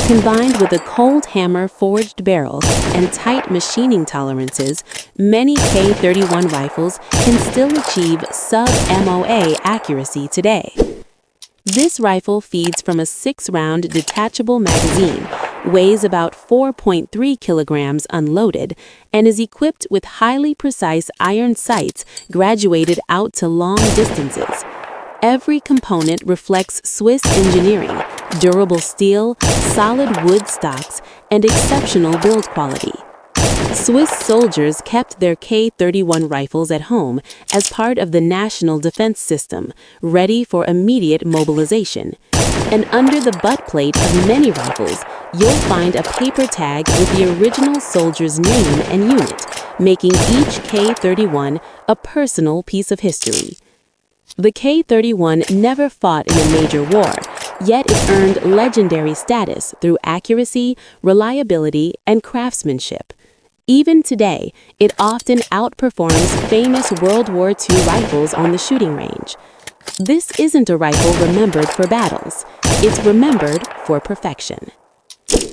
Combined with a cold hammer forged barrel and tight machining tolerances, many K31 rifles can still achieve sub-MOA accuracy today. This rifle feeds from a 6-round detachable magazine, weighs about 4.3 kilograms unloaded, and is equipped with highly precise iron sights graduated out to long distances. Every component reflects Swiss engineering, durable steel, solid wood stocks, and exceptional build quality. Swiss soldiers kept their K31 rifles at home as part of the national defense system, ready for immediate mobilization. And under the butt plate of many rifles, you'll find a paper tag with the original soldier's name and unit, making each K31 a personal piece of history. The K31 never fought in a major war, yet it earned legendary status through accuracy, reliability, and craftsmanship. Even today, it often outperforms famous World War II rifles on the shooting range. This isn't a rifle remembered for battles, it's remembered for perfection.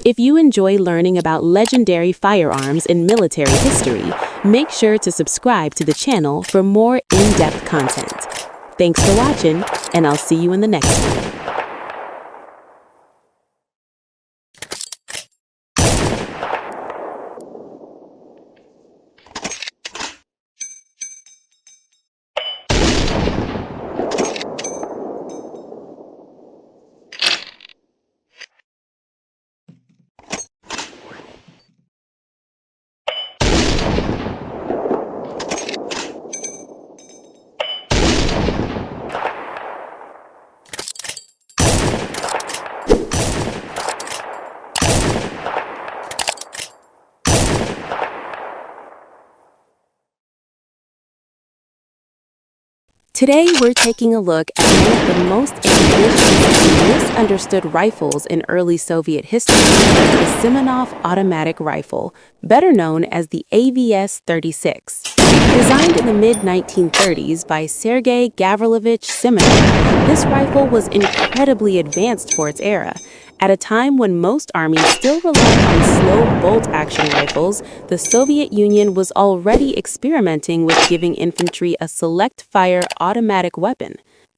If you enjoy learning about legendary firearms in military history, make sure to subscribe to the channel for more in-depth content. Thanks for watching, and I'll see you in the next one. Today, we're taking a look at one of the most ambitious and misunderstood rifles in early Soviet history, the Simonov automatic rifle, better known as the AVS-36. Designed in the mid-1930s by Sergei Gavrilovich Simonov, this rifle was incredibly advanced for its era. At a time when most armies still relied on slow bolt-action rifles, the Soviet Union was already experimenting with giving infantry a select-fire automatic weapon.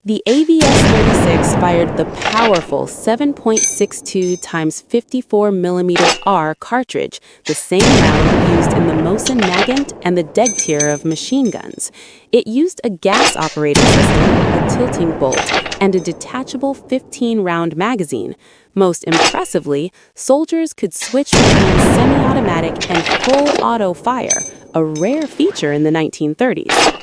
The AVS-36 fired the powerful 7.62 x 54mm R cartridge, the same round used in the Mosin Nagant and the Deg tier of machine guns. It used a gas-operated system, a tilting bolt, and a detachable 15-round magazine. Most impressively, soldiers could switch between semi-automatic and full auto fire, a rare feature in the 1930s.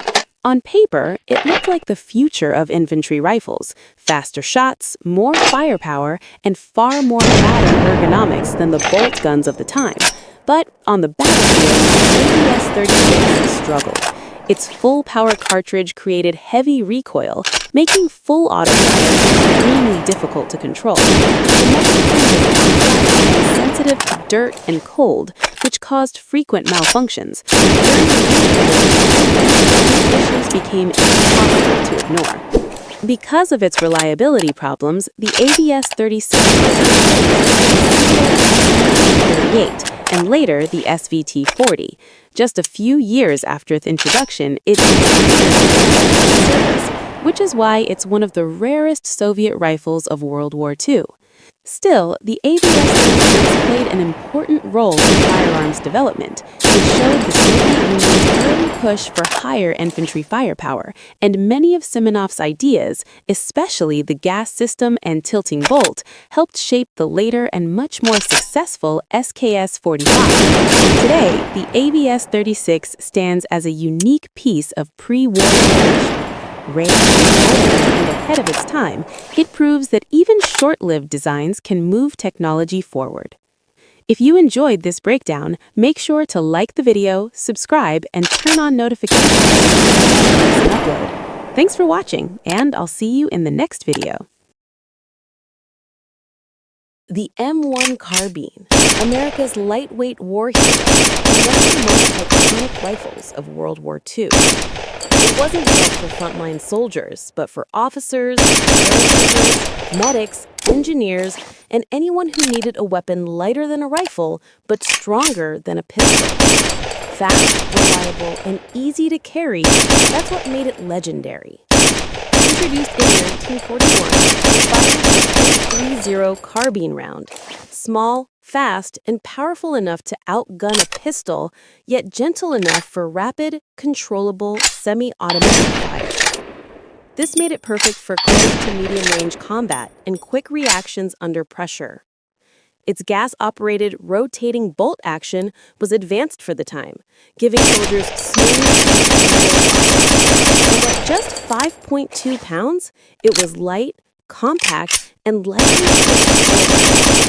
On paper, it looked like the future of infantry rifles: faster shots, more firepower, and far more modern ergonomics than the bolt guns of the time. But on the battlefield, the AVS-36 struggled. Its full-power cartridge created heavy recoil, making full auto fire extremely difficult to control. The mechanism was sensitive to dirt and cold, which caused frequent malfunctions. Issues became impossible to ignore. Because of its reliability problems, the AVS-36 38 and later the SVT-40. Just a few years after its introduction, it service, which is why it's one of the rarest Soviet rifles of World War II. Still, the AVS-36 played an important role in firearms development. It showed the Soviet Union's early push for higher infantry firepower, and many of Simonov's ideas, especially the gas system and tilting bolt, helped shape the later and much more successful SKS-45. Today, the AVS-36 stands as a unique piece of pre-war innovation. Rare and ahead of its time, it proves that even short-lived designs can move technology forward. If you enjoyed this breakdown, make sure to like the video, subscribe, and turn on notifications for the next upload. Thanks for watching, and I'll see you in the next video. The M1 carbine, America's lightweight war hero, and one of the most iconic rifles of World War II. It wasn't just for frontline soldiers, but for officers, paratroopers, medics, engineers, and anyone who needed a weapon lighter than a rifle, but stronger than a pistol. Fast, reliable, and easy to carry, that's what made it legendary. Introduced in 1941, it fired a .30 carbine round. Small, fast, and powerful enough to outgun a pistol, yet gentle enough for rapid, controllable, semi-automatic fire. This made it perfect for close to medium-range combat and quick reactions under pressure. Its gas-operated, rotating bolt action was advanced for the time, giving soldiers smooth and at just 5.2 pounds, it was light, compact, and lightly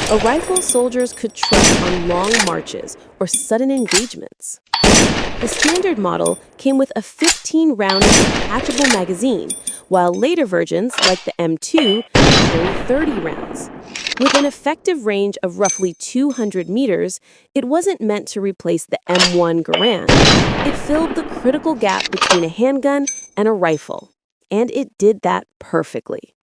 a rifle soldiers could trust on long marches or sudden engagements. The standard model came with a 15-round detachable magazine, while later versions, like the M2, carry 30 rounds. With an effective range of roughly 200 meters, it wasn't meant to replace the M1 Garand. It filled the critical gap between a handgun and a rifle, and it did that perfectly.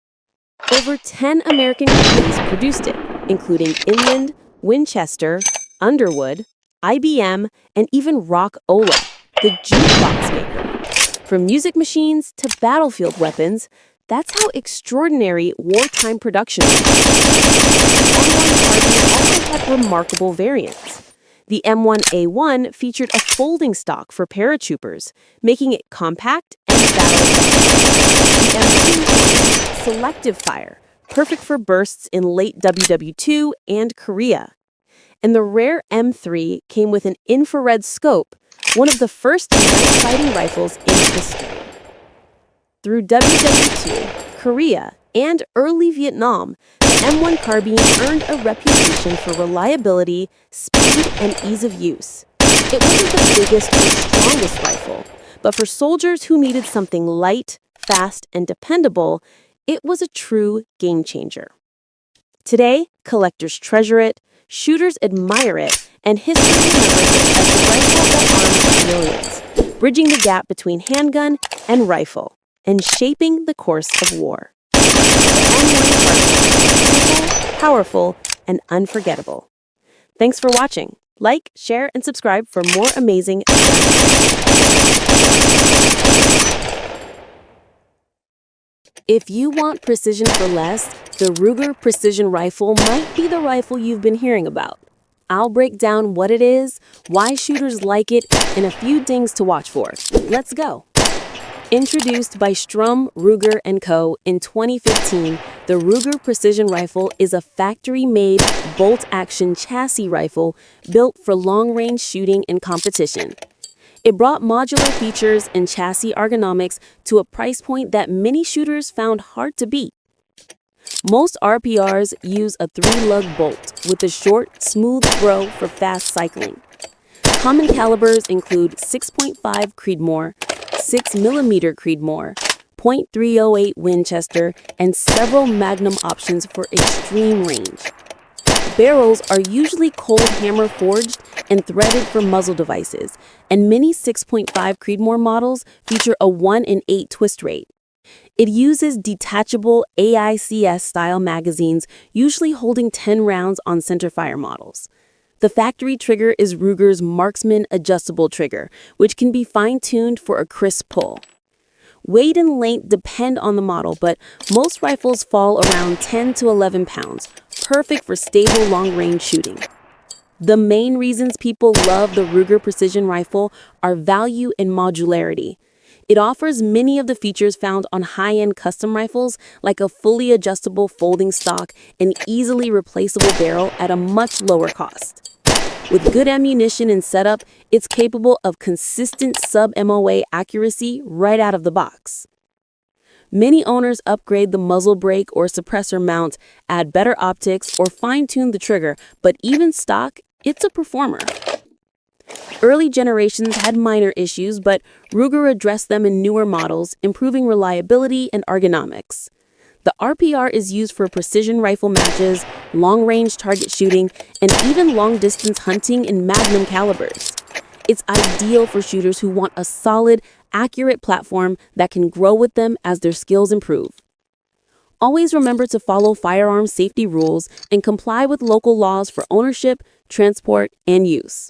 Over 10 American companies produced it, including Inland, Winchester, Underwood, IBM, and even Rock-Ola, the jukebox maker. From music machines to battlefield weapons, that's how extraordinary wartime production was. The M1 carbine also had remarkable variants. The M1A1 featured a folding stock for paratroopers, making it compact and battle-tested. The M2 selective fire, perfect for bursts in late WW2 and Korea. And the rare M3 came with an infrared scope, one of the first night fighting rifles in history. Through WW2, Korea, and early Vietnam, the M1 carbine earned a reputation for reliability, speed, and ease of use. It wasn't the biggest or strongest rifle, but for soldiers who needed something light, fast, and dependable, it was a true game changer. Today, collectors treasure it, shooters admire it, and history remembers it as the rifle that armed millions, bridging the gap between handgun and rifle, and shaping the course of war. The M1 carbine, simple, powerful, and unforgettable. Thanks for watching. Like, share, and subscribe for more amazing If you want precision for less, the Ruger Precision Rifle might be the rifle you've been hearing about. I'll break down what it is, why shooters like it, and a few things to watch for. Let's go. Introduced by Strum, Ruger & Co. in 2015, the Ruger Precision Rifle is a factory-made bolt-action chassis rifle built for long-range shooting and competition. It brought modular features and chassis ergonomics to a price point that many shooters found hard to beat. Most RPRs use a 3-lug bolt with a short, smooth throw for fast cycling. Common calibers include 6.5 Creedmoor, 6mm Creedmoor, .308 Winchester, and several Magnum options for extreme range. Barrels are usually cold hammer forged and threaded for muzzle devices, and many 6.5 Creedmoor models feature a 1 in 8 twist rate. It uses detachable AICS-style magazines, usually holding 10 rounds on centerfire models. The factory trigger is Ruger's Marksman adjustable trigger, which can be fine-tuned for a crisp pull. Weight and length depend on the model, but most rifles fall around 10 to 11 pounds, perfect for stable long-range shooting. The main reasons people love the Ruger Precision Rifle are value and modularity. It offers many of the features found on high-end custom rifles, like a fully adjustable folding stock and easily replaceable barrel at a much lower cost. With good ammunition and setup, it's capable of consistent sub-MOA accuracy right out of the box. Many owners upgrade the muzzle brake or suppressor mount, add better optics, or fine-tune the trigger, but even stock, it's a performer. Early generations had minor issues, but Ruger addressed them in newer models, improving reliability and ergonomics. The RPR is used for precision rifle matches, long-range target shooting, and even long-distance hunting in Magnum calibers. It's ideal for shooters who want a solid, accurate platform that can grow with them as their skills improve. Always remember to follow firearms safety rules and comply with local laws for ownership, transport, and use.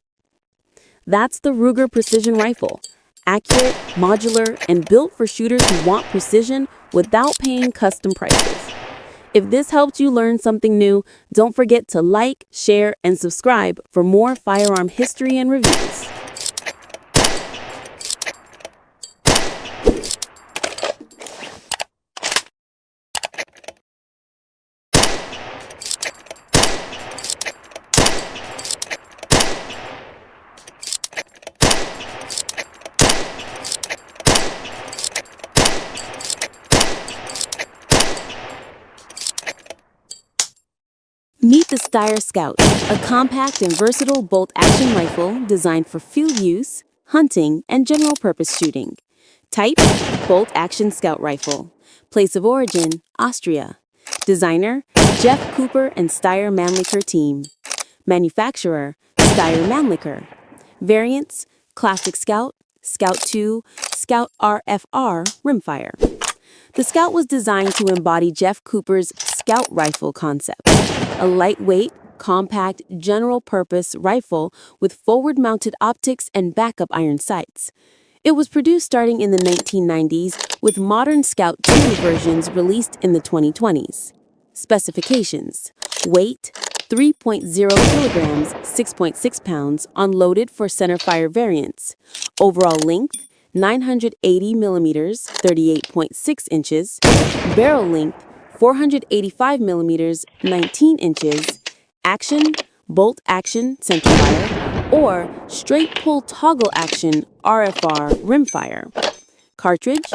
That's the Ruger Precision Rifle. Accurate, modular, and built for shooters who want precision without paying custom prices. If this helped you learn something new, don't forget to like, share, and subscribe for more firearm history and reviews. Meet the Steyr Scout, a compact and versatile bolt-action rifle designed for field use, hunting, and general-purpose shooting. Type, bolt-action scout rifle. Place of origin, Austria. Designer, Jeff Cooper and Steyr Mannlicher team. Manufacturer, Steyr Mannlicher. Variants, Classic Scout, Scout 2, Scout RFR, rimfire. The Scout was designed to embody Jeff Cooper's Scout rifle concept, a lightweight, compact, general-purpose rifle with forward-mounted optics and backup iron sights. It was produced starting in the 1990s, with modern Scout 2 versions released in the 2020s. Specifications: weight, 3.0 kilograms, 6.6 pounds, unloaded for centerfire variants. Overall length, 980 millimeters, 38.6 inches. Barrel length, 485 millimeters, 19 inches. Action, bolt action, centerfire, or straight pull toggle action, RFR, rimfire. Cartridge,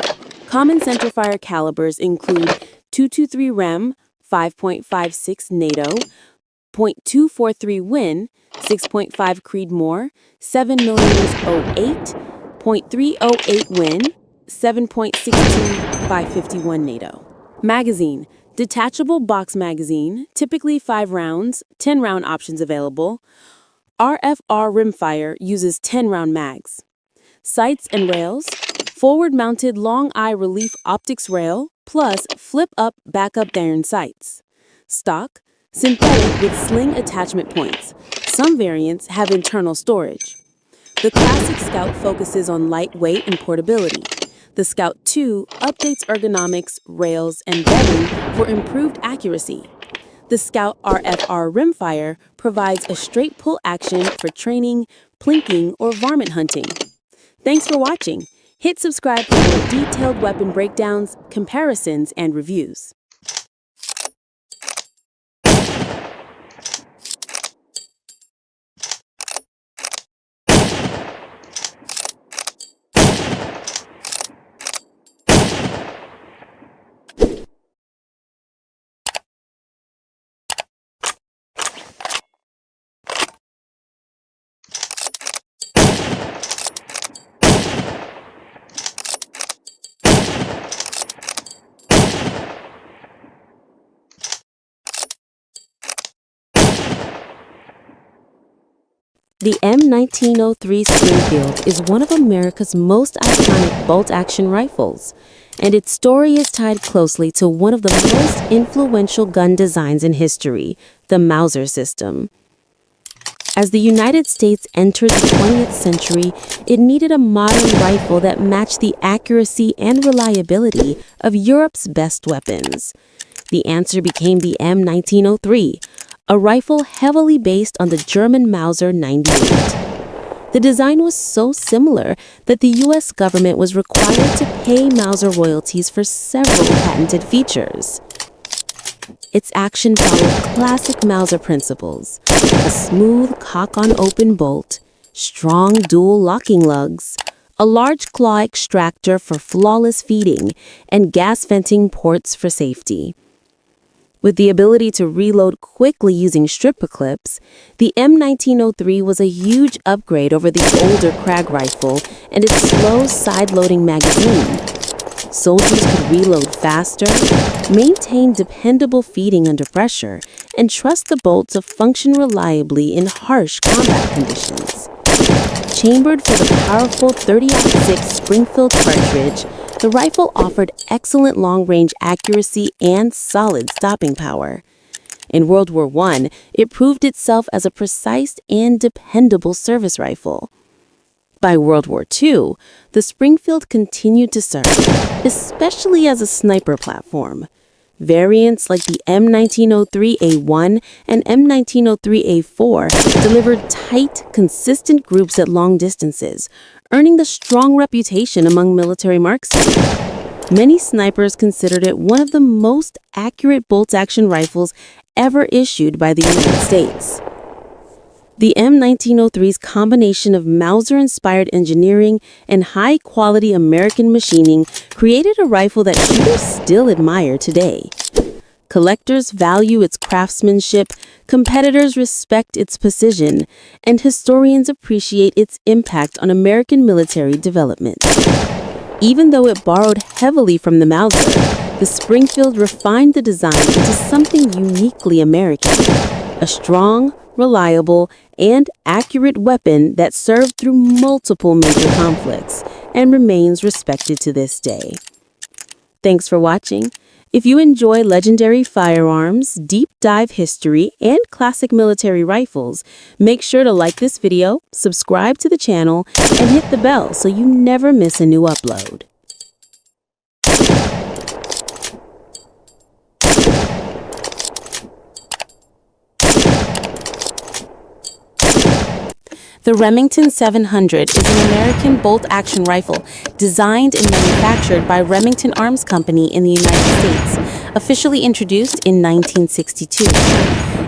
common centerfire calibers include .223 Rem, 5.56 NATO, .243 Win, 6.5 Creedmoor, 7mm 08, .308 Win, 7.62 by 51 NATO. Magazine, detachable box magazine, typically 5 rounds, 10-round options available. RFR rimfire uses 10-round mags. Sights and rails, forward-mounted long-eye relief optics rail, plus flip-up backup iron sights. Stock, synthetic with sling attachment points. Some variants have internal storage. The Classic Scout focuses on lightweight and portability. The Scout II updates ergonomics, rails, and bedding for improved accuracy. The Scout RFR rimfire provides a straight pull action for training, plinking, or varmint hunting. Thanks for watching. Hit subscribe for more detailed weapon breakdowns, comparisons, and reviews. The M1903 Springfield is one of America's most iconic bolt-action rifles, and its story is tied closely to one of the most influential gun designs in history, the Mauser system. As the United States entered the 20th century, it needed a modern rifle that matched the accuracy and reliability of Europe's best weapons. The answer became the M1903, a rifle heavily based on the German Mauser 98. The design was so similar that the U.S. government was required to pay Mauser royalties for several patented features. Its action followed classic Mauser principles: a smooth cock-on-open bolt, strong dual locking lugs, a large claw extractor for flawless feeding, and gas venting ports for safety. With the ability to reload quickly using stripper clips, the M1903 was a huge upgrade over the older Krag rifle and its slow side-loading magazine. Soldiers could reload faster, maintain dependable feeding under pressure, and trust the bolt to function reliably in harsh combat conditions. Chambered for the powerful 30-06 Springfield cartridge, the rifle offered excellent long-range accuracy and solid stopping power. In World War I, it proved itself as a precise and dependable service rifle. By World War II, the Springfield continued to serve, especially as a sniper platform. Variants like the M1903A1 and M1903A4 delivered tight, consistent groups at long distances, earning the strong reputation among military marksmen. Many snipers considered it one of the most accurate bolt-action rifles ever issued by the United States. The M1903's combination of Mauser-inspired engineering and high-quality American machining created a rifle that shooters still admire today. Collectors value its craftsmanship, competitors respect its precision, and historians appreciate its impact on American military development. Even though it borrowed heavily from the Mauser, the Springfield refined the design into something uniquely American: a strong, reliable, and accurate weapon that served through multiple major conflicts and remains respected to this day. Thanks for watching. If you enjoy legendary firearms, deep dive history, and classic military rifles, make sure to like this video, subscribe to the channel, and hit the bell so you never miss a new upload. The Remington 700 is an American bolt-action rifle designed and manufactured by Remington Arms Company in the United States, officially introduced in 1962.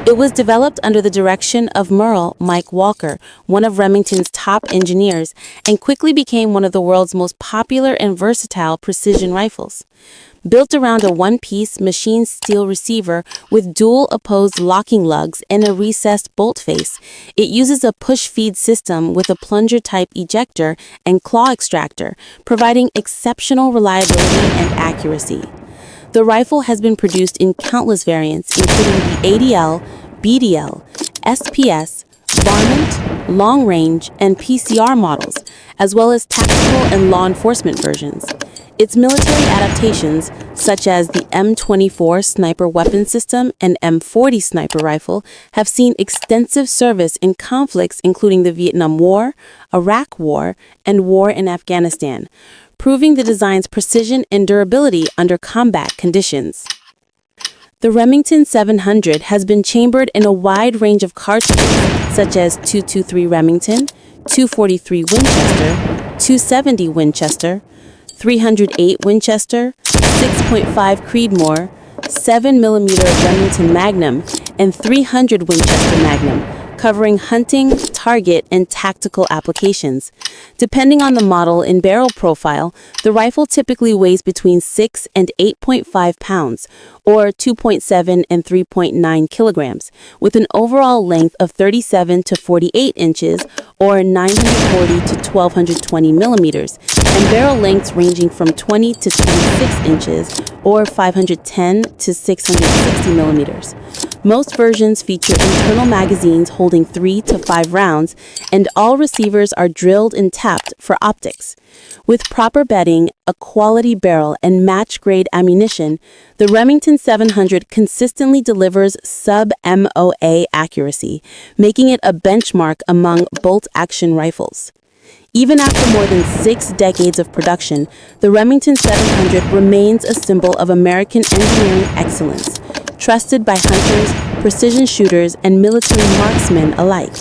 It was developed under the direction of Merle Mike Walker, one of Remington's top engineers, and quickly became one of the world's most popular and versatile precision rifles. Built around a one-piece machined steel receiver with dual opposed locking lugs and a recessed bolt face, it uses a push-feed system with a plunger-type ejector and claw extractor, providing exceptional reliability and accuracy. The rifle has been produced in countless variants, including the ADL, BDL, SPS, varmint, long-range, and PCR models, as well as tactical and law enforcement versions. Its military adaptations, such as the M24 sniper weapon system and M40 sniper rifle, have seen extensive service in conflicts including the Vietnam War, Iraq War, and war in Afghanistan, proving the design's precision and durability under combat conditions. The Remington 700 has been chambered in a wide range of cartridges, such as 223 Remington, 243 Winchester, 270 Winchester, 308 Winchester, 6.5 Creedmoor, 7mm Remington Magnum, and 300 Winchester Magnum, covering hunting, target, and tactical applications. Depending on the model and barrel profile, the rifle typically weighs between 6 and 8.5 pounds, or 2.7 and 3.9 kilograms, with an overall length of 37 to 48 inches, or 940 to 1220 millimeters, and barrel lengths ranging from 20 to 26 inches, or 510 to 660 millimeters. Most versions feature internal magazines holding 3 to 5 rounds, and all receivers are drilled and tapped for optics. With proper bedding, a quality barrel, and match-grade ammunition, the Remington 700 consistently delivers sub-MOA accuracy, making it a benchmark among bolt-action rifles. Even after more than 6 decades of production, the Remington 700 remains a symbol of American engineering excellence, trusted by hunters, precision shooters, and military marksmen alike.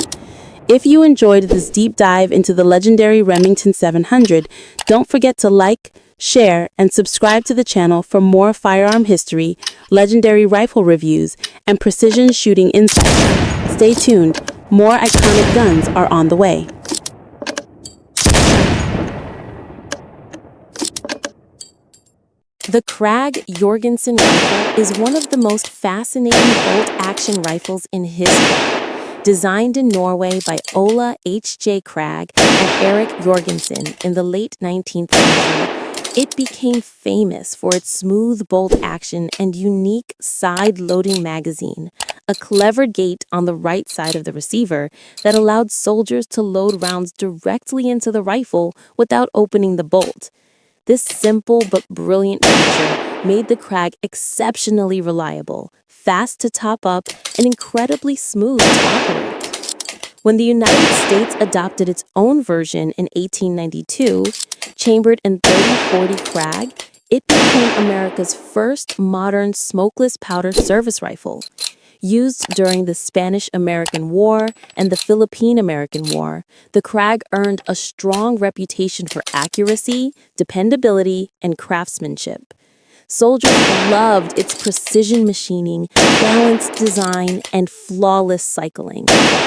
If you enjoyed this deep dive into the legendary Remington 700, don't forget to like, share, and subscribe to the channel for more firearm history, legendary rifle reviews, and precision shooting insights. Stay tuned, more iconic guns are on the way. The Krag Jorgensen rifle is one of the most fascinating bolt-action rifles in history. Designed in Norway by Ola H.J. Krag and Erik Jorgensen in the late 19th century, it became famous for its smooth bolt action and unique side-loading magazine, a clever gate on the right side of the receiver that allowed soldiers to load rounds directly into the rifle without opening the bolt. This simple but brilliant feature made the Krag exceptionally reliable, fast to top up, and incredibly smooth to operate. When the United States adopted its own version in 1892, chambered in 3040 Krag, it became America's first modern smokeless powder service rifle. Used during the Spanish-American War and the Philippine-American War, the Krag earned a strong reputation for accuracy, dependability, and craftsmanship. Soldiers loved its precision machining, balanced design, and flawless cycling.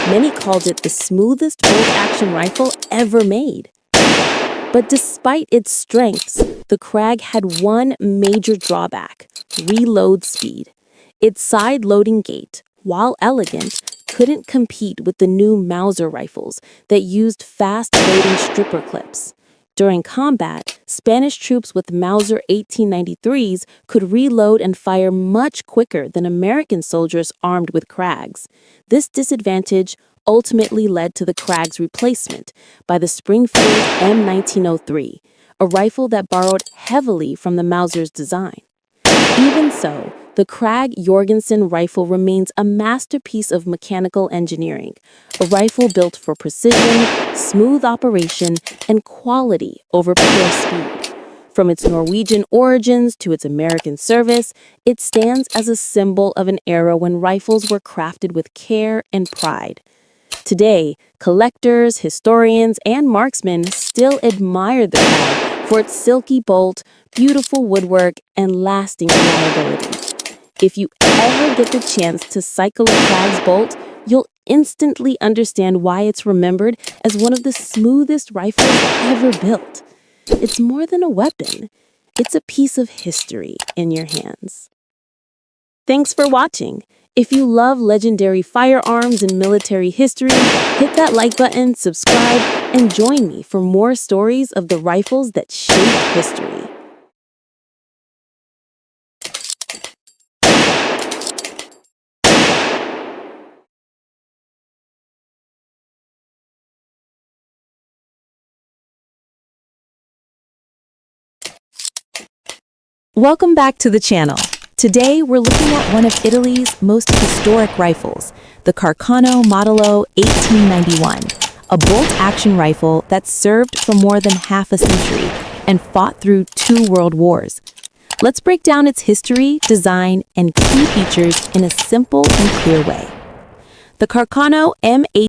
Many called it the smoothest bolt-action rifle ever made. But despite its strengths, the Krag had one major drawback: reload speed. Its side-loading gate, while elegant, couldn't compete with the new Mauser rifles that used fast-loading stripper clips. During combat, Spanish troops with Mauser 1893s could reload and fire much quicker than American soldiers armed with Krags. This disadvantage ultimately led to the Krag's replacement by the Springfield M1903, a rifle that borrowed heavily from the Mauser's design. Even so, the Krag Jorgensen rifle remains a masterpiece of mechanical engineering, a rifle built for precision, smooth operation, and quality over pure speed. From its Norwegian origins to its American service, it stands as a symbol of an era when rifles were crafted with care and pride. Today, collectors, historians, and marksmen still admire the Krag for its silky bolt, beautiful woodwork, and lasting reliability. If you ever get the chance to cycle a Krag's bolt, you'll instantly understand why it's remembered as one of the smoothest rifles ever built. It's more than a weapon. It's a piece of history in your hands. Thanks for watching. If you love legendary firearms and military history, hit that like button, subscribe, and join me for more stories of the rifles that shaped history.
Welcome back to the channel. Today we're looking at one of Italy's most historic rifles, the Carcano Modello 1891, a bolt-action rifle that served for more than half a century and fought through 2 world wars. Let's break down its history, design, and key features in a simple and clear way. The Carcano M18